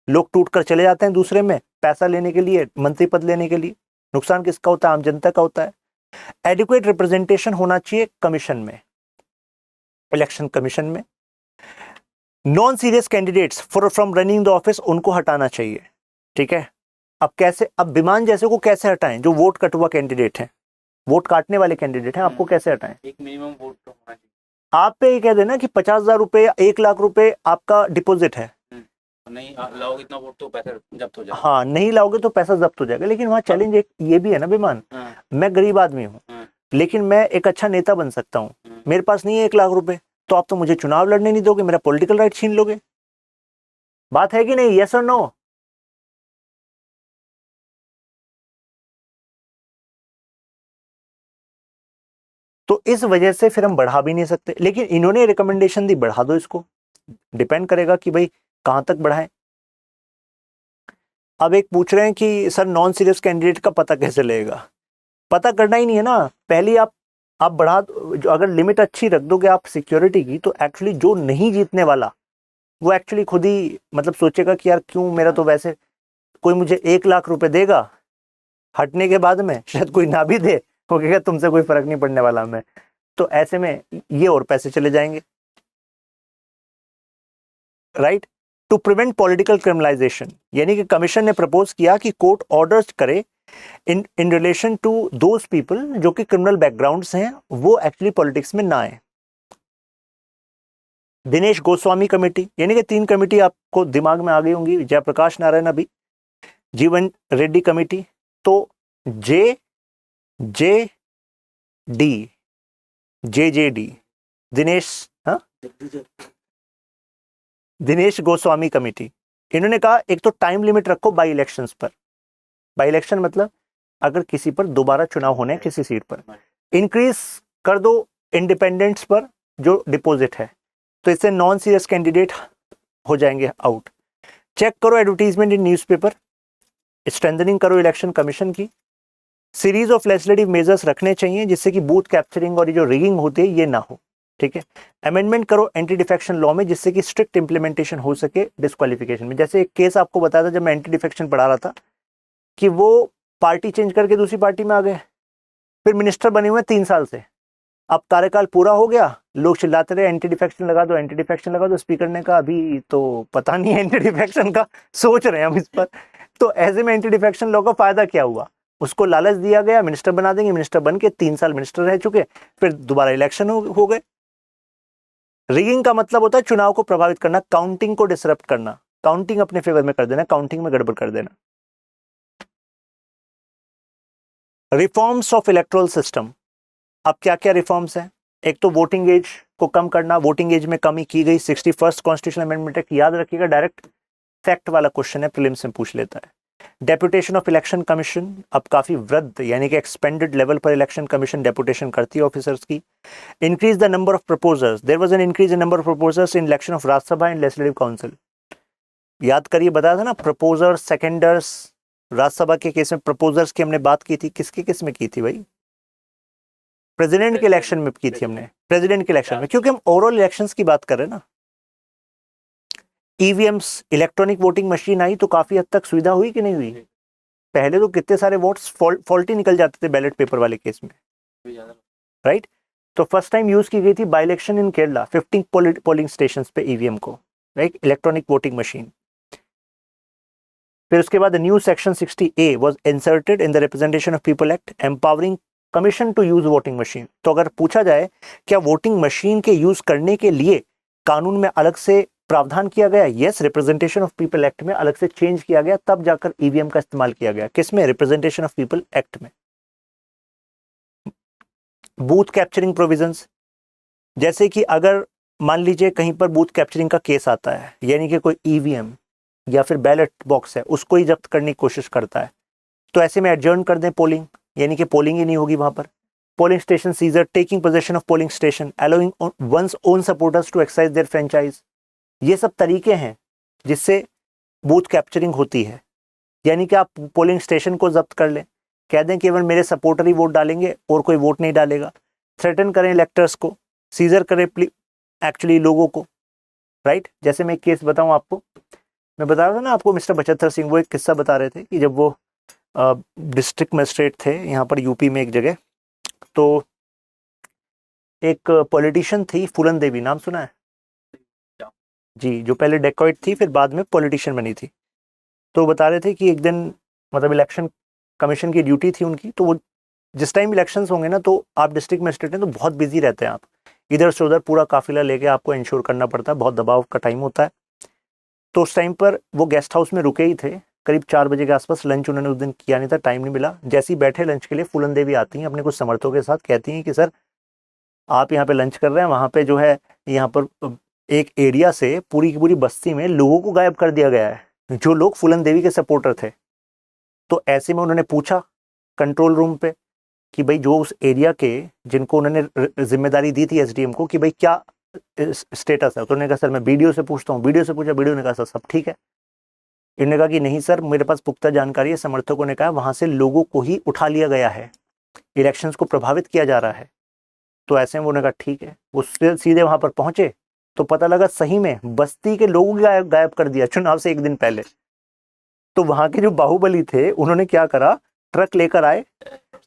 लोग टूट कर चले जाते हैं दूसरे में पैसा लेने के लिए, मंत्री पद लेने के लिए। नुकसान किसका होता है? आम जनता का होता है। एडिक्वेट रिप्रेजेंटेशन होना चाहिए कमीशन में, इलेक्शन कमीशन में। Non serious candidates from running the office, उनको हटाना चाहिए, ठीक है? अब कैसे? अब विमान जैसे को कैसे हटाएं? जो वोट कटुआ कैंडिडेट हैं, वोट काटने वाले कैंडिडेट हैं, आपको कैसे हटाएं? एक मिनिमम वोट तो होना चाहिए। आप पे ये कह देना कि 50,000 रुपए या 1 लाख रुपए आपका डिपॉजिट है, नहीं लाओगे इतना वोट तो पैसा जब्त हो जाएगा। हाँ, नहीं लाओगे तो पैसा जब्त हो जाएगा। लेकिन वहाँ चैलेंज एक ये भी है ना विमान, मैं गरीब आदमी हूँ, लेकिन मैं एक अच्छा नेता बन सकता हूँ, मेरे पास नहीं है 1 लाख रुपए, तो आप तो मुझे चुनाव लड़ने नहीं दोगे, मेरा पॉलिटिकल राइट छीन लोगे। बात है कि नहीं? यस और नो? तो इस वजह से फिर हम बढ़ा भी नहीं सकते। लेकिन इन्होंने रिकमेंडेशन दी, बढ़ा दो इसको। डिपेंड करेगा कि भाई कहां तक बढ़ाएं। अब एक पूछ रहे हैं कि सर नॉन सीरियस कैंडिडेट का पता कैसे लगेगा? पता करना ही नहीं है ना, पहले आप बढ़ा, जो अगर लिमिट अच्छी रख दोगे आप सिक्योरिटी की, तो एक्चुअली जो नहीं जीतने वाला वो एक्चुअली खुद ही मतलब सोचेगा कि यार क्यों, मेरा तो वैसे कोई मुझे 1 लाख रुपए देगा, हटने के बाद में शायद कोई ना भी दे, वो कहेगा तुमसे कोई फर्क नहीं पड़ने वाला हमें। तो ऐसे में ये और पैसे चले जाएंगे, right? To prevent political criminalization, यानी कि कमीशन ने प्रपोज किया कि कोर्ट ऑर्डर्स करे in relation to those people जो कि क्रिमिनल बैकग्राउंड्स हैं, वो एक्चुअली पॉलिटिक्स में ना आए। दिनेश गोस्वामी कमेटी, यानी कि 3 कमेटी आपको दिमाग में आ गई होंगी, जयप्रकाश नारायण अभी, जीवन रेड्डी कमेटी, तो जे डी दिनेश, हाँ, दिनेश गोस्वामी कमेटी। इन्होंने कहा एक तो टाइम लिमिट रखो बाई इलेक्शंस पर। बाई इलेक्शन मतलब अगर किसी पर दोबारा चुनाव होने हैं किसी सीट पर, इंक्रीज कर दो इंडिपेंडेंट्स पर जो डिपॉजिट है, तो इससे नॉन सीरियस कैंडिडेट हो जाएंगे आउट। चेक करो एडवर्टीजमेंट इन न्यूज़पेपर, स्ट्रेंथनिंग करो इलेक्शन कमीशन की, सीरीज ऑफ लेजिस्लेटिव मेजर्स रखने चाहिए जिससे कि बूथ कैप्चरिंग और ये जो रिगिंग होती है ये ना हो, ठीक है। अमेंडमेंट करो एंटी डिफेक्शन लॉ में जिससे कि स्ट्रिक्ट इंप्लीमेंटेशन हो सके डिस्क्वालिफिकेशन में। जैसे एक केस आपको बताया था जब मैं एंटी डिफेक्शन पढ़ा रहा था कि वो पार्टी चेंज करके दूसरी पार्टी में आ गए, फिर मिनिस्टर बने हुए 3 साल से, अब कार्यकाल पूरा हो गया, लोग चिल्लाते रहे एंटी डिफेक्शन लगा दो, एंटी डिफेक्शन लगा दो। स्पीकर ने कहा अभी तो पता नहीं है एंटी डिफेक्शन का, सोच रहे हैं हम इस पर। तो ऐसे में एंटी डिफेक्शन लॉ का फायदा क्या हुआ, उसको लालच दिया गया मिनिस्टर बना देंगे, मिनिस्टर बन के 3 साल मिनिस्टर रह चुके, फिर दोबारा इलेक्शन हो गए। रिगिंग का मतलब होता है चुनाव को प्रभावित करना, काउंटिंग को डिसरप्ट करना, काउंटिंग अपने फेवर में कर देना, काउंटिंग में गड़बड़ कर देना। रिफॉर्म्स ऑफ इलेक्टोरल सिस्टम, अब क्या क्या रिफॉर्म्स हैं। एक तो वोटिंग एज को कम करना, वोटिंग एज में कमी की गई, 61st कॉन्स्टिट्यूशनल अमेंडमेंट एक्ट, याद रखिएगा डायरेक्ट फैक्ट वाला क्वेश्चन है, प्रीलिम्स में पूछ लेता है। डेपुटेशन ऑफ इलेक्शन कमीशन, अब काफी वृद्ध यानी कि एक्सपेंडेड लेवल पर इलेक्शन कमीशन डेपुटेशन करती है ऑफिसर्स की। Increase the number of proposers, there was an increase in number of proposers in election of Rajya Sabha and legislative council. याद करिए, बताया था ना प्रपोजर्स सेकेंडर्स, राज्यसभा के केस में प्रपोजर्स की हमने बात की थी, किसके केस में की थी भाई, प्रेसिडेंट के इलेक्शन में की थी हमने, प्रेसिडेंट के इलेक्शन में, क्योंकि हम ओवरऑल इलेक्शंस की बात कर रहे हैं ना। ईवीएम्स, इलेक्ट्रॉनिक वोटिंग मशीन आई तो काफी हद तक सुविधा हुई कि नहीं हुई। पहले तो कितने सारे वोट्स फॉल्टी निकल जाते थे बैलेट पेपर वाले केस में, राइट। तो फर्स्ट टाइम यूज की गई थी by election in Kerala, 15 polling station पे ईवीएम को, राइट, इलेक्ट्रॉनिक वोटिंग मशीन। फिर उसके बाद new section 60A was inserted in the representation of people act, empowering commission to use voting machine. तो अगर पूछा जाए क्या वोटिंग मशीन के यूज करने के लिए कानून में अलग से प्रावधान किया गया, yes, representation of people act में अलग से चेंज किया गया, तब जाकर ईवीएम का इस्तेमाल किया गया, किसमें, रिप्रेजेंटेशन ऑफ पीपल एक्ट में। बूथ कैप्चरिंग प्रोविजंस, जैसे कि अगर मान लीजिए कहीं पर बूथ कैप्चरिंग का केस आता है, यानी कि कोई ईवीएम या फिर बैलेट बॉक्स है उसको ही जब्त करने की कोशिश करता है, तो ऐसे में एडजर्न कर दें पोलिंग, यानी कि पोलिंग ही नहीं होगी वहां पर। Polling station seizure, taking position of polling station, allowing once own supporters to exercise their franchise, ये सब तरीके हैं जिससे बूथ कैप्चरिंग होती है। यानी कि आप पोलिंग स्टेशन को जब्त कर लें, कह दें केवल मेरे सपोर्टर ही वोट डालेंगे और कोई वोट नहीं डालेगा, थ्रेटन करें इलेक्टर्स को, सीजर करें एक्चुअली लोगों को, राइट। जैसे मैं एक केस बताऊं आपको, मैं बता रहा था ना आपको मिस्टर बचतर सिंह, वो एक किस्सा बता रहे थे कि जब वो डिस्ट्रिक्ट मजिस्ट्रेट थे यहाँ पर यूपी में एक जगह, तो एक पॉलिटिशियन थी फूलन देवी, नाम सुना है जी, जो पहले डेकॉइट थी फिर बाद में पॉलिटिशियन बनी थी। तो बता रहे थे कि एक दिन मतलब इलेक्शन कमीशन की ड्यूटी थी उनकी, तो वो जिस टाइम इलेक्शंस होंगे ना तो आप डिस्ट्रिक्ट मजिस्ट्रेट हैं तो बहुत बिजी रहते हैं, आप इधर से उधर पूरा काफिला लेके आपको इंश्योर करना पड़ता है, बहुत दबाव का टाइम होता है। तो उस टाइम पर वो गेस्ट हाउस में रुके ही थे, करीब 4 बजे के आसपास, लंच उन्होंने उस दिन किया नहीं था, टाइम नहीं मिला। जैसे ही बैठे लंच के लिए, फूलन देवी आती हैं अपने कुछ समर्थकों के साथ, कहती हैं कि सर आप यहाँ पे लंच कर रहे हैं, वहाँ पे जो है यहाँ पर एक एरिया से पूरी की पूरी बस्ती में लोगों को गायब कर दिया गया है जो लोग फूलन देवी के सपोर्टर थे। तो ऐसे में उन्होंने पूछा कंट्रोल रूम पे कि भाई जो उस एरिया के जिनको उन्होंने जिम्मेदारी दी थी एसडीएम को कि भाई क्या स्टेटस है, तो उन्होंने कहा सर मैं बीडीओ से पूछता हूँ। बीडीओ से पूछा, बीडीओ ने कहा सर सब ठीक है। इन्होंने कहा कि नहीं सर मेरे पास पुख्ता जानकारी है, समर्थकों ने कहा वहां से लोगों को ही उठा लिया गया है, इलेक्शंस को प्रभावित किया जा रहा है। तो ऐसे में उन्होंने कहा ठीक है, वो सीधे वहां पर पहुंचे तो पता लगा सही में बस्ती के लोगों को गायब कर दिया चुनाव से एक दिन पहले। तो वहां के जो बाहुबली थे उन्होंने क्या करा, ट्रक लेकर आए,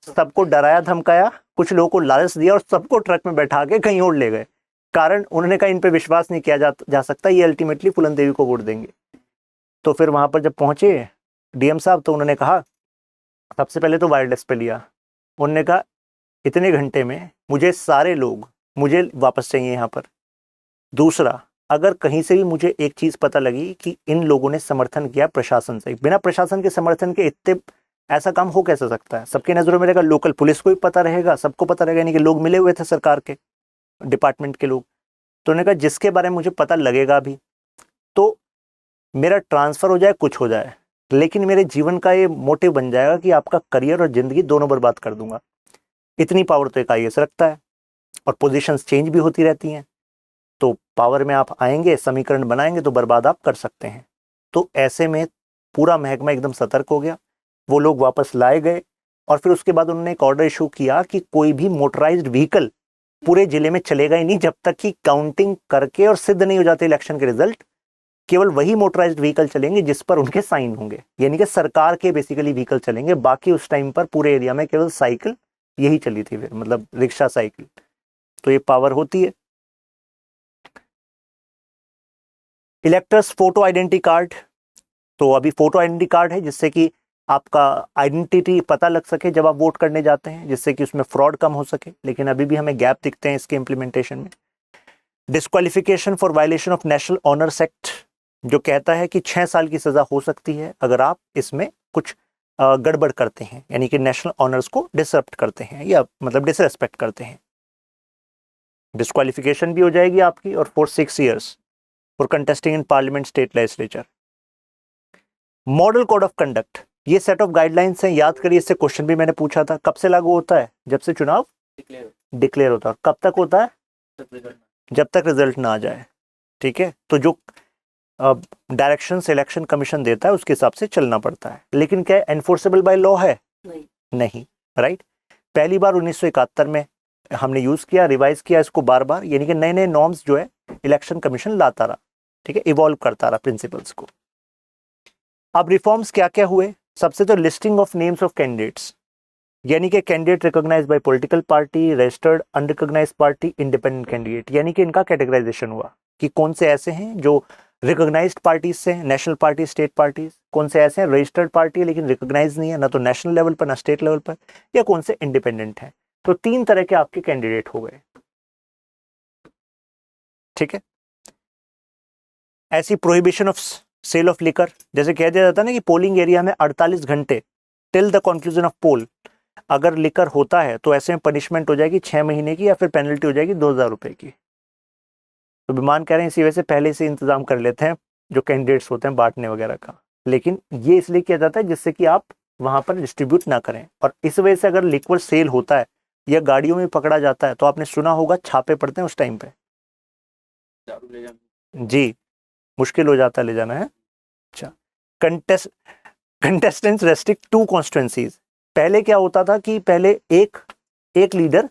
सबको डराया धमकाया, कुछ लोगों को लालच दिया और सबको ट्रक में बैठा के कहीं और ले गए। कारण उन्होंने कहा इन पे विश्वास नहीं किया जा सकता, ये अल्टीमेटली फूलन देवी को वोट देंगे। तो फिर वहां पर जब पहुंचे डीएम साहब तो उन्होंने कहा, सबसे पहले तो वायरलेस पे लिया, उन्होंने कहा इतने घंटे में मुझे सारे लोग मुझे वापस चाहिए यहाँ पर। दूसरा, अगर कहीं से भी मुझे एक चीज पता लगी कि इन लोगों ने समर्थन किया प्रशासन से, बिना प्रशासन के समर्थन के इतने ऐसा काम हो कैसे सकता है, सबकी नजरों में रहेगा, लोकल पुलिस को भी पता रहेगा, सबको पता रहेगा, यानी कि लोग मिले हुए थे सरकार के डिपार्टमेंट के लोग। तो उन्होंने कहा जिसके बारे में मुझे पता लगेगा भी तो मेरा ट्रांसफर हो जाए, कुछ हो जाए, लेकिन मेरे जीवन का ये मोटिव बन जाएगा कि आपका करियर और जिंदगी दोनों बर्बाद कर दूंगा। इतनी पावर तो एक आईएएस रखता है और पोजीशंस चेंज भी होती रहती हैं, तो पावर में आप आएंगे, समीकरण बनाएंगे तो बर्बाद आप कर सकते हैं। तो ऐसे में पूरा महकमा एकदम सतर्क हो गया, वो लोग वापस लाए गए और फिर उसके बाद उन्होंने एक ऑर्डर इशू किया कि कोई भी मोटराइज्ड व्हीकल पूरे जिले में चलेगा ही नहीं जब तक कि काउंटिंग करके और सिद्ध नहीं हो जाते इलेक्शन के रिजल्ट। केवल वही मोटराइज्ड व्हीकल चलेंगे जिस पर उनके साइन होंगे, यानी कि सरकार के बेसिकली व्हीकल चलेंगे। बाकी उस टाइम पर पूरे एरिया में केवल साइकिल यही चली थी, फिर मतलब रिक्शा साइकिल। तो ये पावर होती है। इलेक्टर्स फोटो आइडेंटिटी कार्ड, तो अभी फोटो आइडेंटिटी कार्ड है जिससे कि आपका आइडेंटिटी पता लग सके जब आप वोट करने जाते हैं, जिससे कि उसमें फ्रॉड कम हो सके, लेकिन अभी भी हमें गैप दिखते हैं इसके इम्प्लीमेंटेशन में। Disqualification for violation of national honours act, जो कहता है कि 6 साल की सजा हो सकती है अगर आप इसमें कुछ गड़बड़ करते हैं, यानी कि नेशनल ऑनर्स को डिसरप्ट करते हैं या मतलब डिसरेस्पेक्ट करते हैं। डिस्क्वालिफिकेशन भी हो जाएगी आपकी, और for 6 years for contesting in parliament, state legislature. Model code of conduct, ये सेट ऑफ गाइडलाइंस हैं, याद करिए, इससे क्वेश्चन भी मैंने पूछा था। कब से लागू होता है? जब से चुनाव डिक्लेयर होता है। कब तक होता है? जब तक रिजल्ट ना आ जाए। ठीक है, तो जो डायरेक्शन इलेक्शन कमीशन देता है उसके हिसाब से चलना पड़ता है। लेकिन क्या एनफोर्सेबल बाय लॉ है? नहीं, राइट। पहली बार 1971 में हमने यूज किया, रिवाइज किया इसको बार बार, यानी कि नए नए नॉर्म्स जो है इलेक्शन कमीशन लाता रहा। ठीक है, इवॉल्व करता रहा प्रिंसिपल्स को। अब रिफॉर्म्स क्या क्या हुए? सबसे तो listing of names of candidates, यानी कि candidate recognized by political party, registered unrecognized party, independent candidate, यानी कि इनका कैटेगराइजेशन हुआ कि कौन से ऐसे हैं जो रिकॉग्नाइज्ड पार्टीज से, नेशनल पार्टी, स्टेट पार्टीज, कौन से ऐसे हैं रजिस्टर्ड पार्टी लेकिन रिकॉग्नाइज नहीं है, ना तो नेशनल लेवल पर ना स्टेट लेवल पर, या कौन से इंडिपेंडेंट हैं। तो 3 तरह के आपके कैंडिडेट हो गए। ठीक है, ऐसी prohibition of sale of liquor, जैसे कह दिया जाता है ना कि पोलिंग एरिया में 48 घंटे टिल द कंक्लूजन ऑफ पोल अगर लिकर होता है तो ऐसे में पनिशमेंट हो जाएगी 6 महीने की, या फिर पेनल्टी हो जाएगी 2000 रुपए की। तो विमान कह रहे हैं इसी वजह से पहले से इंतजाम कर लेते हैं जो कैंडिडेट्स होते हैं बांटने वगैरह का। लेकिन ये इसलिए किया जाता है जिससे कि आप वहां पर डिस्ट्रीब्यूट ना करें। और इस वजह से अगर लिक्विड सेल होता है या गाड़ियों में पकड़ा जाता है तो आपने सुना होगा छापे पड़ते हैं उस टाइम पे जी, मुश्किल हो जाता है ले जाना है। अच्छा, कंटेस्टेंट्स रेस्ट्रिक्ट 2 कॉन्स्टिट्यूंसीज। पहले क्या होता था कि पहले एक लीडर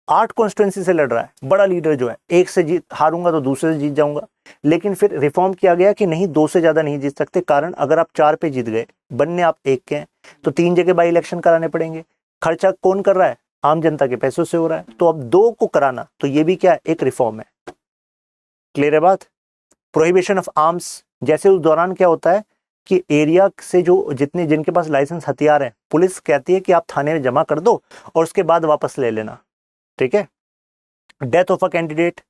8 कॉन्स्टिट्यूंसी से लड़ रहा है, बड़ा लीडर जो है, एक से जीत हारूंगा तो दूसरे से जीत जाऊंगा। लेकिन फिर रिफॉर्म किया गया कि नहीं, 2 से ज्यादा नहीं जीत सकते, कारण अगर आप 4 पे जीत गए, बनने आप 1 के हैं, तो 3 जगह बाई इलेक्शन कराने पड़ेंगे। खर्चा कौन कर रहा है? आम जनता के पैसों से हो रहा है। तो अब 2 को कराना, तो ये भी क्या है? एक रिफॉर्म है। क्लियर है बात? प्रोहिबिशन ऑफ आर्म्स, जैसे उस दौरान क्या होता है कि एरिया से जो जिनके पास लाइसेंस हथियार हैं, पुलिस कहती है कि आप थाने में जमा कर दो और उसके बाद वापस ले लेना। ठीक है। Death of a candidate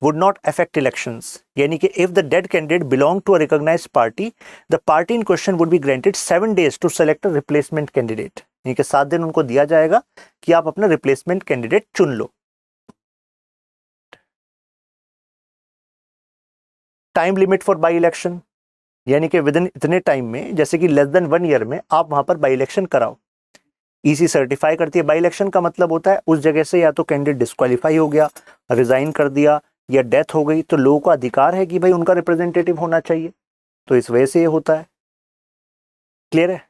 would not affect elections, यानी कि if the dead candidate belong to a recognized party, the party in question would be granted 7 days to select a replacement candidate, यानी कि 7 दिन उनको दिया जाएगा कि आप अपना रिप्लेसमेंट कैंडिडेट चुन लो। Time limit for by election, यानी कि विद इन इतने टाइम में, जैसे कि लेस देन 1 year में आप वहां पर बाई इलेक्शन कराओ। ईसी सर्टिफाई करती है। बाई इलेक्शन का मतलब होता है उस जगह से या तो कैंडिडेट डिस्क्वालीफाई हो गया, रिजाइन कर दिया, या डेथ हो गई, तो लोगों का अधिकार है कि भाई उनका रिप्रेजेंटेटिव होना चाहिए। तो इस वजह से ये होता है। क्लियर है?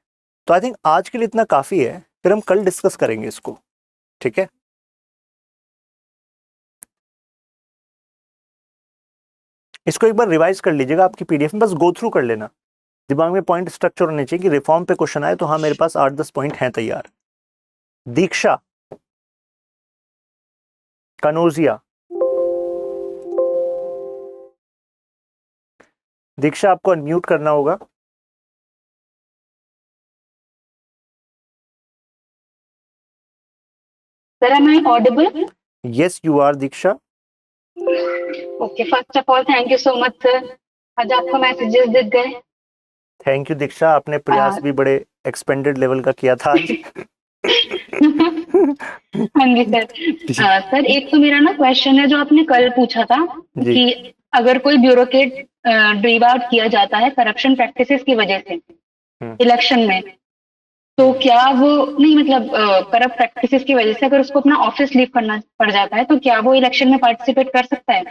तो आई थिंक आज के लिए इतना काफी है, फिर हम कल डिस्कस करेंगे इसको। ठीक है, इसको एक बार रिवाइज कर लीजिएगा आपकी पीडीएफ में, बस गो थ्रू कर लेना, दिमाग में पॉइंट स्ट्रक्चर होने चाहिए कि रिफॉर्म पे क्वेश्चन आए तो हाँ मेरे पास 8-10 पॉइंट हैं तैयार। दीक्षा कनौजिया, दीक्षा आपको अनम्यूट करना होगा। Sir, am I audible? Yes you are Diksha. Okay, first of all, thank you so much, sir. आज आपको मैसेजेस दिख गए। थैंक यू दीक्षा, आपने प्रयास भी बड़े एक्सपेंडेड लेवल का किया था आज। हाँ जी सर। सर एक तो मेरा ना क्वेश्चन है जो आपने कल पूछा था कि अगर कोई ब्यूरोक्रेट ड्रीव आउट किया जाता है करप्शन प्रैक्टिसेस की वजह से इलेक्शन में, तो क्या वो नहीं मतलब करप्ट प्रैक्टिसेस की वजह से अगर उसको अपना ऑफिस लीव करना पड़ जाता है तो क्या वो इलेक्शन में पार्टिसिपेट कर सकता है?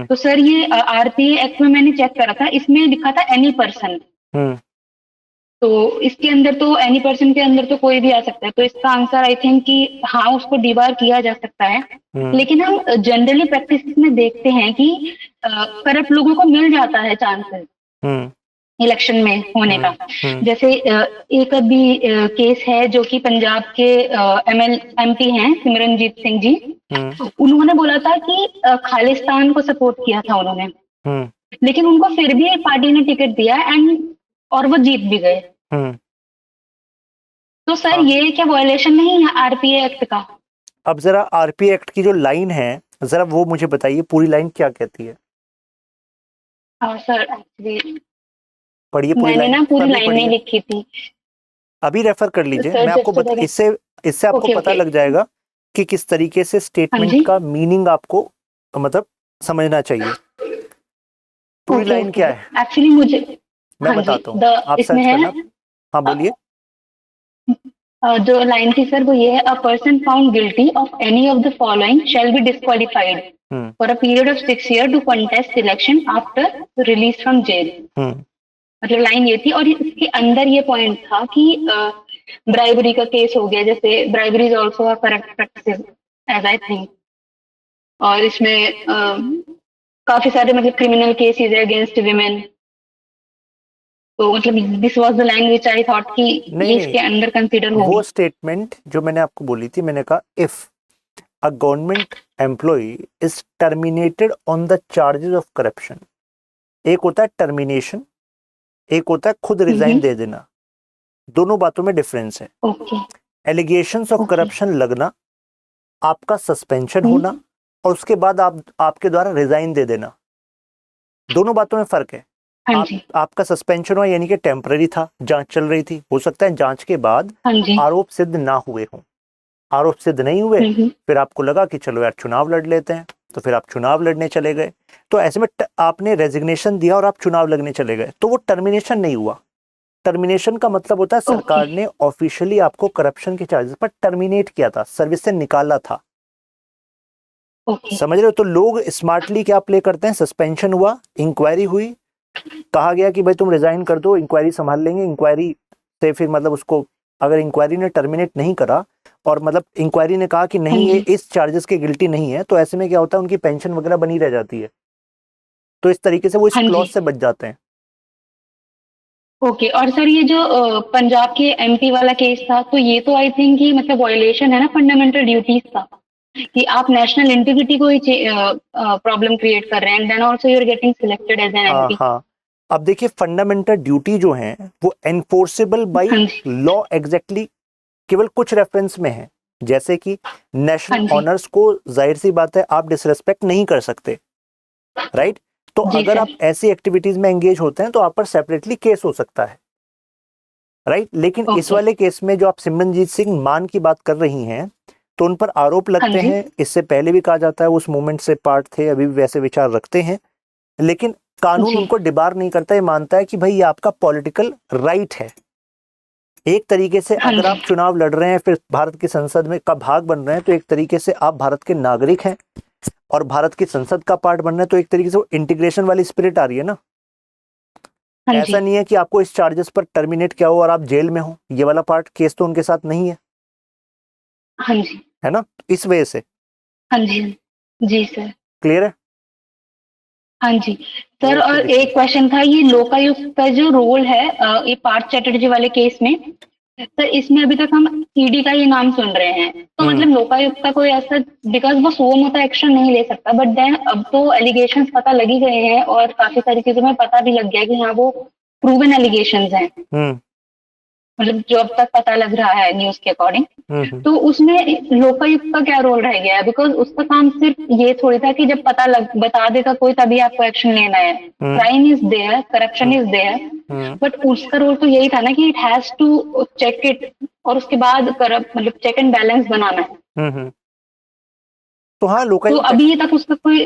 तो सर ये आरपीए एक्ट में मैंने चेक करा था, इसमें लिखा था एनी पर्सन। तो इसके अंदर तो एनी पर्सन के अंदर तो कोई भी आ सकता है, तो इसका आंसर आई थिंक कि हाँ उसको डिबार किया जा सकता है। लेकिन हम जनरली प्रैक्टिस में देखते हैं कि करप्ट लोगों को मिल जाता है चांसेस इलेक्शन में होने का। जैसे एक अभी केस है जो कि पंजाब के MP हैं सिमरनजीत सिंह जी, उन्होंने बोला था कि खालिस्तान को सपोर्ट किया था उन्होंने, लेकिन उनको फिर भी पार्टी ने टिकट दिया और वो जीत भी गए। तो सर ये क्या वायलेशन नहीं है RPA एक्ट का? अब जरा RPA एक्ट की जो लाइन है जरा वो मुझे बताइए, पूरी लाइन क्या कहती है? सर एक्चुअली पढ़िए पूरी मैंने लाइन। ना पूरी लाइन नहीं लिखी थी, अभी रेफर कर लीजिए। मैं आपको इससे आपको पता लग जाएगा कि किस तरीके से स्टेटमेंट का मीनिंग आपको मतलब समझना चाहिए। पूरी लाइन क्या है एक्चुअली मुझे मैं बताता हूँ, आप सर्च करना। हाँ बोलिए। जो लाइन थी सर वो ये है, a person found guilty of any of the following shall be disqualified for a period of 6 years to contest election after release from jail. मतलब लाइन ये थी, और इसके अंदर ये पॉइंट था कि ब्राइबरी का केस हो गया, जैसे bribery is also a corrupt practice as I think, और इसमें काफी सारे मतलब क्रिमिनल केसेस है अगेंस्ट विमेन। तो मतलब this was the line which I thought कि ये इसके अंदर कंसीडर होगी। वो स्टेटमेंट जो मैंने आपको बोली थी, मैंने कहा if a government employ is terminated on the charges of corruption. एक होता है टर्मिनेशन, एक होता है खुद रिजाइन दे देना। दोनों बातों में डिफरेंस है। एलिगेशंस ऑफ करप्शन लगना, आपका सस्पेंशन होना, और उसके बाद आपके द्वारा रिजाइन दे देना, दोनों बातों में फर्क है। आपका सस्पेंशन हुआ यानी कि टेम्पररी था, जांच चल रही थी, हो सकता है जांच के बाद आरोप सिद्ध ना हुए हों। आरोप सिद्ध नहीं हुए, फिर आपको लगा कि चलो यार चुनाव लड़ लेते हैं, तो फिर आप चुनाव लड़ने चले गए। तो ऐसे में आपने रेजिग्नेशन दिया और आप चुनाव लड़ने चले गए, तो वो टर्मिनेशन नहीं हुआ। टर्मिनेशन का मतलब होता है सरकार ने ऑफिशियली आपको करप्शन के चार्जेस पर टर्मिनेट किया था, सर्विस से निकाला था। समझ रहे हो? तो लोग स्मार्टली क्या प्ले करते हैं, सस्पेंशन हुआ, इंक्वायरी हुई, कहा गया कि भाई तुम रिजाइन कर दो, इंक्वायरी संभाल लेंगे। इंक्वायरी से फिर मतलब उसको अगर इंक्वायरी ने टर्मिनेट नहीं करा और मतलब इंक्वायरी ने कहा कि नहीं ये इस चार्जेस के गिल्टी नहीं है, तो ऐसे में क्या होता है, उनकी पेंशन वगैरह बनी रह जाती है। तो इस तरीके से वो इस क्लॉज से बच जाते हैं। ओके और सर ये जो पंजाब के MP वाला केस था, तो ये तो आई थिंक कि मतलब वायलेशन है ना फंडामेंटल ड्यूटीज का, कि आप नेशनल इंटीग्रिटी को ही प्रॉब्लम क्रिएट कर रहे हैं, and then also you are getting selected as an MP। हाँ, अब देखिए फंडामेंटल ड्यूटी जो है वो एनफोर्सेबल बाय लॉ एग्जैक्टली केवल कुछ रेफरेंस में है। जैसे कि नेशनल ऑनर्स को जाहिर सी बात है आप डिसरेस्पेक्ट नहीं कर सकते, राइट? तो अगर आप ऐसी एक्टिविटीज में एंगेज होते हैं तो आप पर सेपरेटली केस हो सकता है, राइट? लेकिन इस वाले केस में जो आप सिमरनजीत सिंह मान की बात कर रही हैं, तो उन पर आरोप लगते हैं। इससे पहले भी कहा जाता है उस मूवमेंट से पार्ट थे, अभी भी वैसे विचार रखते हैं, लेकिन कानून उनको डिबार नहीं करता। ये मानता है कि भाई ये आपका पॉलिटिकल राइट है। एक तरीके से अगर आप चुनाव लड़ रहे हैं, फिर भारत की संसद में का भाग बन रहे हैं, तो एक तरीके से आप भारत के नागरिक हैं और भारत की संसद का पार्ट बन रहे हैं, तो एक तरीके से वो इंटीग्रेशन वाली स्पिरिट आ रही है ना। ऐसा नहीं है कि आपको इस चार्जेस पर टर्मिनेट किया हो और आप जेल में हो, ये वाला पार्ट केस तो उनके साथ नहीं है। हाँ जी, है ना? इस वजह से। हाँ जी, जी सर, क्लियर है? हाँ जी सर। और एक क्वेश्चन था, ये लोकायुक्त का जो रोल है ये पार्थ चैटर्जी वाले केस में, सर इसमें अभी तक हम ED का ही नाम सुन रहे हैं, तो मतलब लोकायुक्त का कोई ऐसा, बिकॉज वो स्वमता एक्शन नहीं ले सकता, बट देन अब तो एलिगेशंस पता लगी गए हैं और काफी सारी चीजों में पता भी लग गया कि हाँ वो प्रूवन एलिगेशंस हैं, मतलब जो अब तक पता लग रहा है न्यूज के अकॉर्डिंग। तो उसमें लोकायुक्त का क्या रोल रह गया है? बिकॉज उसका काम सिर्फ ये थोड़ी था कि जब बता देगा कोई तभी आपको एक्शन लेना है। Crime is there, corruption is there, but उसका रोल तो यही था ना कि it has to check it, और उसके बाद मतलब चेक एंड बैलेंस बनाना है। तो हाँ, लोकायुक्त तो अभी तक उसका कोई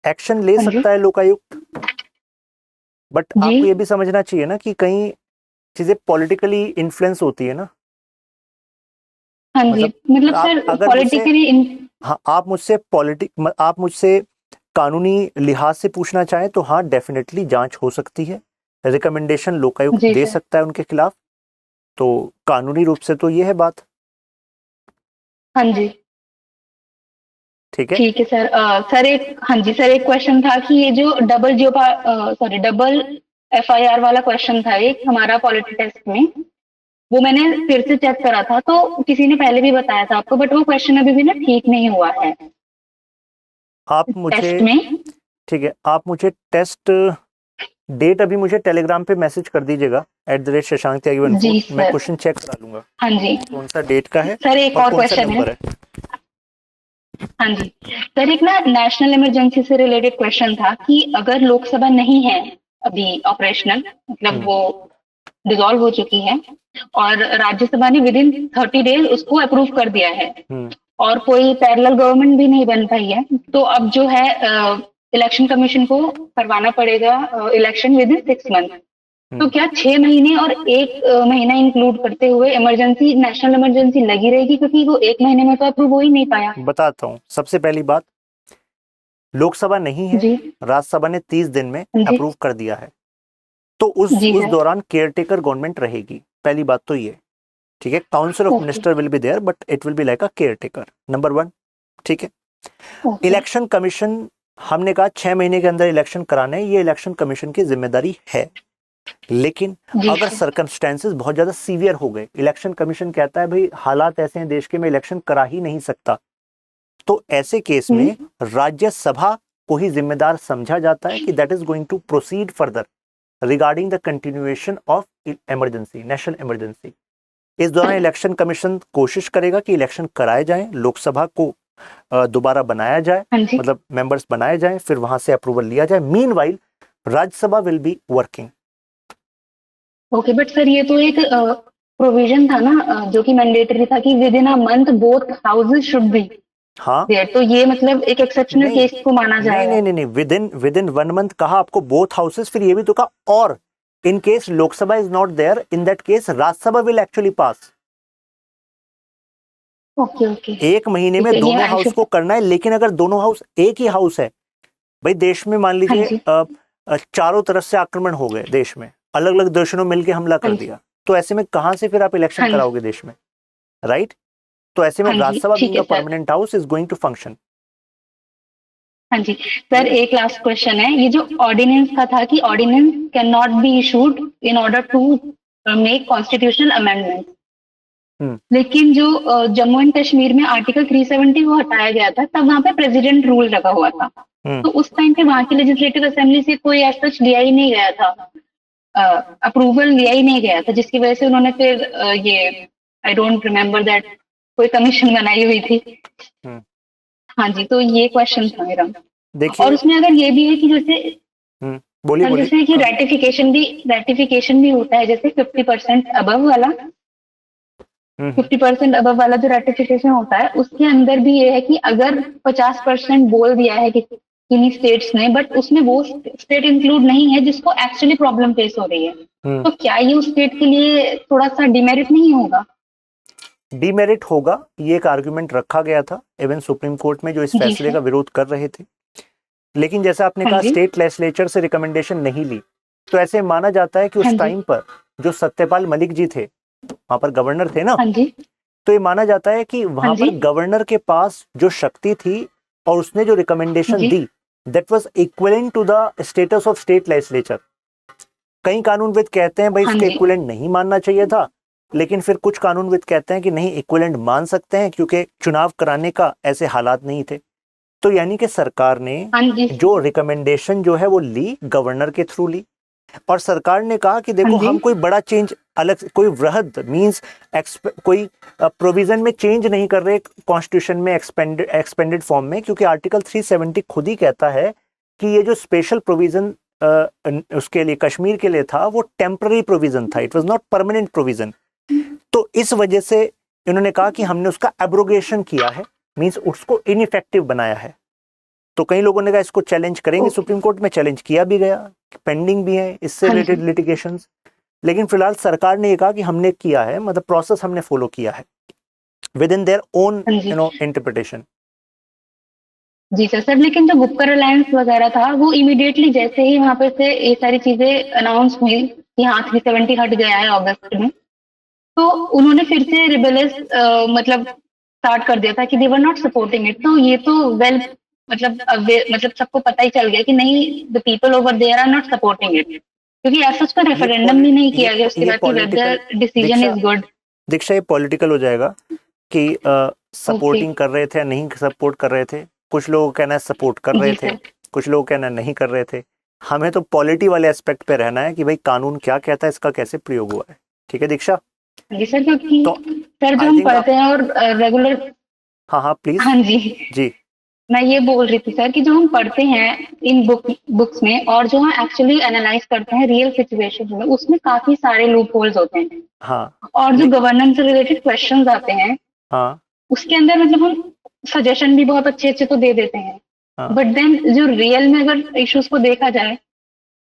एक्शन ले सकता है लोकायुक्त, बट आपको ये भी समझना चाहिए ना कि कई चीजें पॉलिटिकली इन्फ्लुएंस होती है ना। हाँ जी, मतलब सर पॉलिटिकली, हाँ, आप मुझसे कानूनी लिहाज से पूछना चाहें तो हाँ डेफिनेटली जांच हो सकती है, रिकमेंडेशन लोकायुक्त दे सकता है उनके खिलाफ, तो कानूनी रूप से तो ये है बात, हाँ जी ठीक है। ठीक है सर। सर एक, हाँ जी सर, एक क्वेश्चन था कि ये जो डबल FIR वाला क्वेश्चन था एक हमारा पॉलिटी टेस्ट में, वो मैंने फिर से चेक करा था, तो किसी ने पहले भी बताया था आपको, बट वो क्वेश्चन अभी भी ना ठीक नहीं हुआ है आप मुझे, टेस्ट में। ठीक है, आप मुझे टेस्ट डेट अभी मुझे टेलीग्राम पे मैसेज कर दीजिएगा @शशांक त्यागी14, जी मैं सर। क्वेश्चन चेक करा लूंगा हाँ जी कौन सा डेट का है सर, एक और और कौन सा क्वेश्चन है। नंबर है। हाँ जी सर, एक ना नेशनल इमरजेंसी से रिलेटेड क्वेश्चन था कि अगर लोकसभा नहीं है अभी ऑपरेशनल, मतलब वो डिसॉल्व हो चुकी है और राज्यसभा ने विद इन 30 डेज उसको अप्रूव कर दिया है और कोई पैरेलल गवर्नमेंट भी नहीं बन पाई है, तो अब जो है इलेक्शन कमीशन को करवाना पड़ेगा इलेक्शन विद इन 6 मंथ। तो क्या 6 महीने और 1 महीना इंक्लूड करते हुए इमरजेंसी, नेशनल इमरजेंसी लगी रहेगी, क्योंकि वो 1 महीने में तो अप्रूव हो ही नहीं पाया। बताता हूँ। सबसे पहली बात, लोकसभा नहीं है, जी राज्यसभा ने 30 दिन में जी अप्रूव कर दिया है, तो उस सर। दौरान केयरटेकर गवर्नमेंट रहेगी। पहली बात तो ये, ठीक है। Council of okay minister will be there but it will be like a caretaker, number 1, ठीक है। ओके इलेक्शन कमीशन, हमने कहा 6 महीने के अंदर इलेक्शन कराने, ये इलेक्शन कमीशन की जिम्मेदारी है, लेकिन जी अगर सर। सर्कमस्टेंसेस बहुत ज्यादा सीवियर हो गए, इलेक्शन कमीशन कहता है भाई हालात ऐसे हैं देश के, मैं इलेक्शन करा ही नहीं सकता, तो ऐसे केस में राज्यसभा को ही जिम्मेदार समझा जाता है कि that is going to proceed further regarding the continuation of emergency, national emergency. इस दौरान इलेक्शन कमीशन कोशिश करेगा कि इलेक्शन कराए जाएं, लोकसभा को दोबारा बनाया जाए, हाँ जी मतलब मेंबर्स बनाए जाएं, फिर वहां से अप्रूवल लिया जाए। Meanwhile Rajya Sabha will be working. Okay, but sir ये तो एक प्रोविजन था ना जो कि मैंडेटरी था कि with in a month both houses should be हाँ, देयर, तो ये मतलब एक एक्सेप्शनल नहीं केस को माना नहीं जाएगा। नहीं नहीं नहीं, विद इन 1 मंथ कहा आपको, बोथ हाउसेस, फिर ये भी तो कहा और in case Lok Sabha is not there, in that case Rajya Sabha will actually pass. Okay okay 1 महीने ठीक में है, ये दोनों I हाउस should- को करना है, लेकिन अगर दोनों हाउस एक ही हाउस है, भाई देश में मान हाँ लीजिए जी चारों तरफ से आक्रमण हो गए, देश में अलग अलग देशों ने मिलकर हमला हाँ कर जी दिया, तो ऐसे में कहां से फिर आप इलेक्शन हाँ जी कराओगे देश में, राइट? तो ऐसे में हाँ जी राज्यसभा ठीक बीइंग है अ sir. Permanent house is going to function. हाँ जी सर, एक लास्ट क्वेश्चन है, ये जो ऑर्डिनेंस का था कि ordinance can not be issued in order to make constitutional amendment, लेकिन जो जम्मू एंड कश्मीर में आर्टिकल 370 को हटाया गया था, तब वहां पे प्रेसिडेंट रूल लगा हुआ था, तो उस टाइम पे वहां की लेजिस्लेटिव असेंबली से कोई एज सच लिया ही नहीं गया था, अप्रूवल लिया ही नहीं गया था, जिसकी वजह से उन्होंने फिर ये आई डोंट रिमेम्बर दैट कोई कमीशन बनाई हुई थी। हाँ जी, तो ये क्वेश्चन था मेरा। देखिए, और उसमें अगर ये भी है कि जैसे बोलिए सर, बोलिए। जैसे कि रेटिफिकेशन भी होता है, जैसे 50% अबव वाला, 50% अबव वाला जो रेटिफिकेशन होता है, उसके अंदर भी ये है कि अगर 50% बोल दिया है कि किन्हीं स्टेट्स ने, बट उसमें वो स्टेट इंक्लूड नहीं है जिसको एक्चुअली प्रॉब्लम फेस हो रही है, तो क्या ये उस स्टेट के लिए थोड़ा सा डिमेरिट नहीं होगा? डीमेरिट होगा, ये एक आर्गुमेंट रखा गया था इवन सुप्रीम कोर्ट में, जो इस जी फैसले सर। का विरोध कर रहे थे, लेकिन जैसा आपने हाँ कहा जी स्टेट लेजिस्लेचर से रिकमेंडेशन नहीं ली, तो ऐसे माना जाता है कि हाँ उस जी टाइम पर जो सत्यपाल मलिक जी थे, वहां पर गवर्नर थे ना, हाँ जी तो ये माना जाता है कि हाँ वहां जी पर गवर्नर के पास जो शक्ति थी और उसने जो रिकमेंडेशन जी दी, that was equivalent to the status of state legislature. कई कानूनविद कहते हैं भाई हाँ इसके जी इक्विवेलेंट नहीं मानना चाहिए था, लेकिन फिर कुछ कानूनविद कहते हैं कि नहीं, इक्विवेलेंट मान सकते हैं क्योंकि चुनाव कराने का ऐसे हालात नहीं थे। तो यानी कि सरकार ने हाँ जी जो रिकमेंडेशन जो है वो ली, गवर्नर के थ्रू ली, और सरकार ने कहा कि देखो हाँ जी हम कोई बड़ा चेंज, अलग कोई वृहद मींस कोई प्रोविजन में चेंज नहीं कर रहे कॉन्स्टिट्यूशन में एक्सपेंडेड फॉर्म में, क्योंकि आर्टिकल 370 खुद ही कहता है कि ये जो स्पेशल प्रोविजन उसके लिए कश्मीर के लिए था वो टेम्पररी प्रोविजन था, it was not permanent provision. तो इस वजह से इन्होंने कहा कि हमने उसका एब्रोगेशन किया है, मींस उसको इनइफेक्टिव बनाया है। तो कई लोगों ने कहा इसको चैलेंज करेंगे सुप्रीम कोर्ट में, चैलेंज किया भी गया, पेंडिंग भी है इससे हाँ रिलेटेड जी लिटिगेशंस, लेकिन फिलहाल सरकार ने ये कहा कि हमने किया है, मतलब प्रोसेस हमने फॉलो किया है विद इन देयर ओन हाँ जी इंटरप्रिटेशन। जी सर, लेकिन जो बुकर अलायंस वगैरह था, वो इमीडिएटली जैसे ही वहां पे से ये सारी चीजें अनाउंस हुई कि हाँ 370 हट गया है अगस्त में, तो उन्होंने फिर से रिबेलियस मतलब स्टार्ट कर दिया था कि दे वर नॉट सपोर्टिंग इट। तो ये तो वेल मतलब सबको पता ही चल गया कि नहीं, the people over there are not supporting it, क्योंकि ऐसा उसका रेफरेंडम भी नहीं किया गया उसके बाद कि वेदर डिसीजन इज गुड। दीक्षा, ये पॉलिटिकल हो जाएगा कि सपोर्टिंग कर रहे थे या नहीं सपोर्ट कर रहे थे। कुछ लोगों का कहना है सपोर्ट कर रहे थे, कुछ लोग कहना नहीं कर रहे थे। हमें तो पॉलिटी वाले एस्पेक्ट पे रहना है कि भाई कानून क्या कहता है, इसका कैसे प्रयोग हुआ है। ठीक है दीक्षा? जी सर, क्योंकि तो सर जो हम पढ़ते हैं और रेगुलर, हाँ प्लीज। हाँ जी जी, मैं ये बोल रही थी सर कि जो हम पढ़ते हैं इन बुक्स में और जो हम एक्चुअली एनालाइज करते हैं रियल सिचुएशन में, उसमें काफी सारे लूप होल्स होते हैं। हाँ। और जो गवर्नेंस से रिलेटेड क्वेश्चंस आते हैं, हाँ, उसके अंदर मतलब हम सजेशन भी बहुत अच्छे अच्छे तो दे देते हैं, हाँ। बट देन जो रियल में अगर इश्यूज को देखा जाए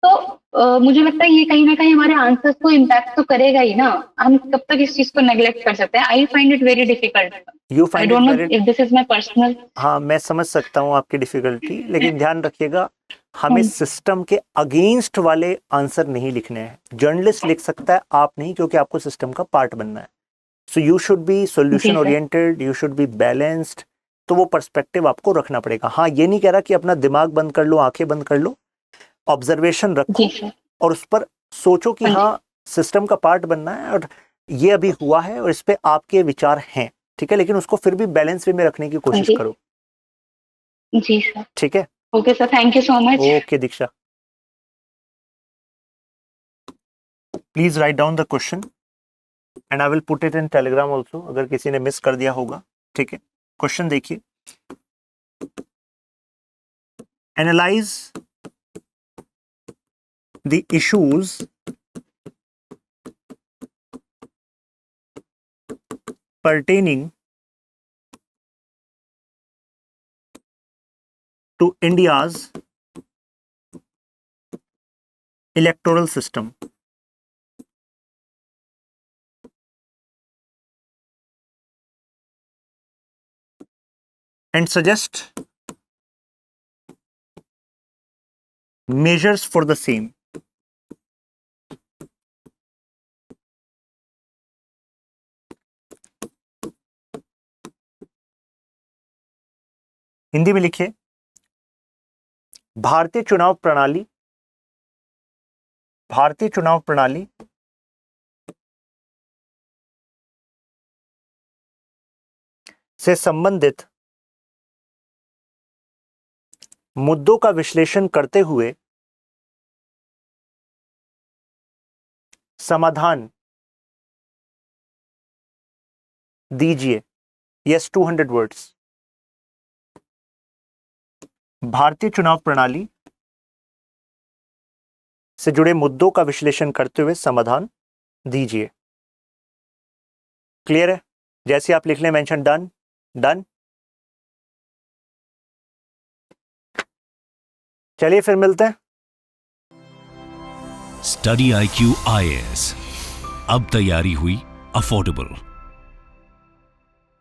तो मुझे लगता है ये कहीं ना कहीं हमारे आंसर्स को इम्पैक्ट तो करेगा ही ना। हम कब तक इस चीज को नेग्लेक्ट कर सकते हैं? I find it very difficult. You I find don't know it very, if this is my personal. हाँ मैं समझ सकता हूँ आपकी डिफिकल्टी, लेकिन ध्यान रखिएगा हमें सिस्टम के अगेंस्ट वाले आंसर नहीं लिखने हैं। जर्नलिस्ट लिख सकता है, आप नहीं, क्योंकि आपको सिस्टम का पार्ट बनना है। So you should be solution oriented, you should be balanced. तो वो पर्सपेक्टिव आपको रखना पड़ेगा। हाँ, ये नहीं कह रहा कि अपना दिमाग बंद कर लो, आंखें बंद कर लो, ऑब्जर्वेशन रखो और उस पर सोचो कि हाँ सिस्टम का पार्ट बनना है और ये अभी हुआ है और इस पे आपके विचार हैं। ठीक है, लेकिन उसको फिर भी बैलेंस वे में रखने की कोशिश करो। जी सर। ठीक है, okay sir, thank you so much. Okay Diksha, please write down the question and I will put it in Telegram also, अगर किसी ने मिस कर दिया होगा। ठीक है, क्वेश्चन देखिए। Analyse the issues pertaining to India's electoral system. And suggest measures for the same. Hindi में लिखिए, भारतीय चुनाव प्रणाली से संबंधित मुद्दों का विश्लेषण करते हुए समाधान दीजिए। Yes, 200 words. भारतीय चुनाव प्रणाली से जुड़े मुद्दों का विश्लेषण करते हुए समाधान दीजिए। क्लियर है? जैसे आप लिख लें मेंशन डन, डन। चलिए फिर मिलते हैं। स्टडी IQ IAS, अब तैयारी हुई अफोर्डेबल।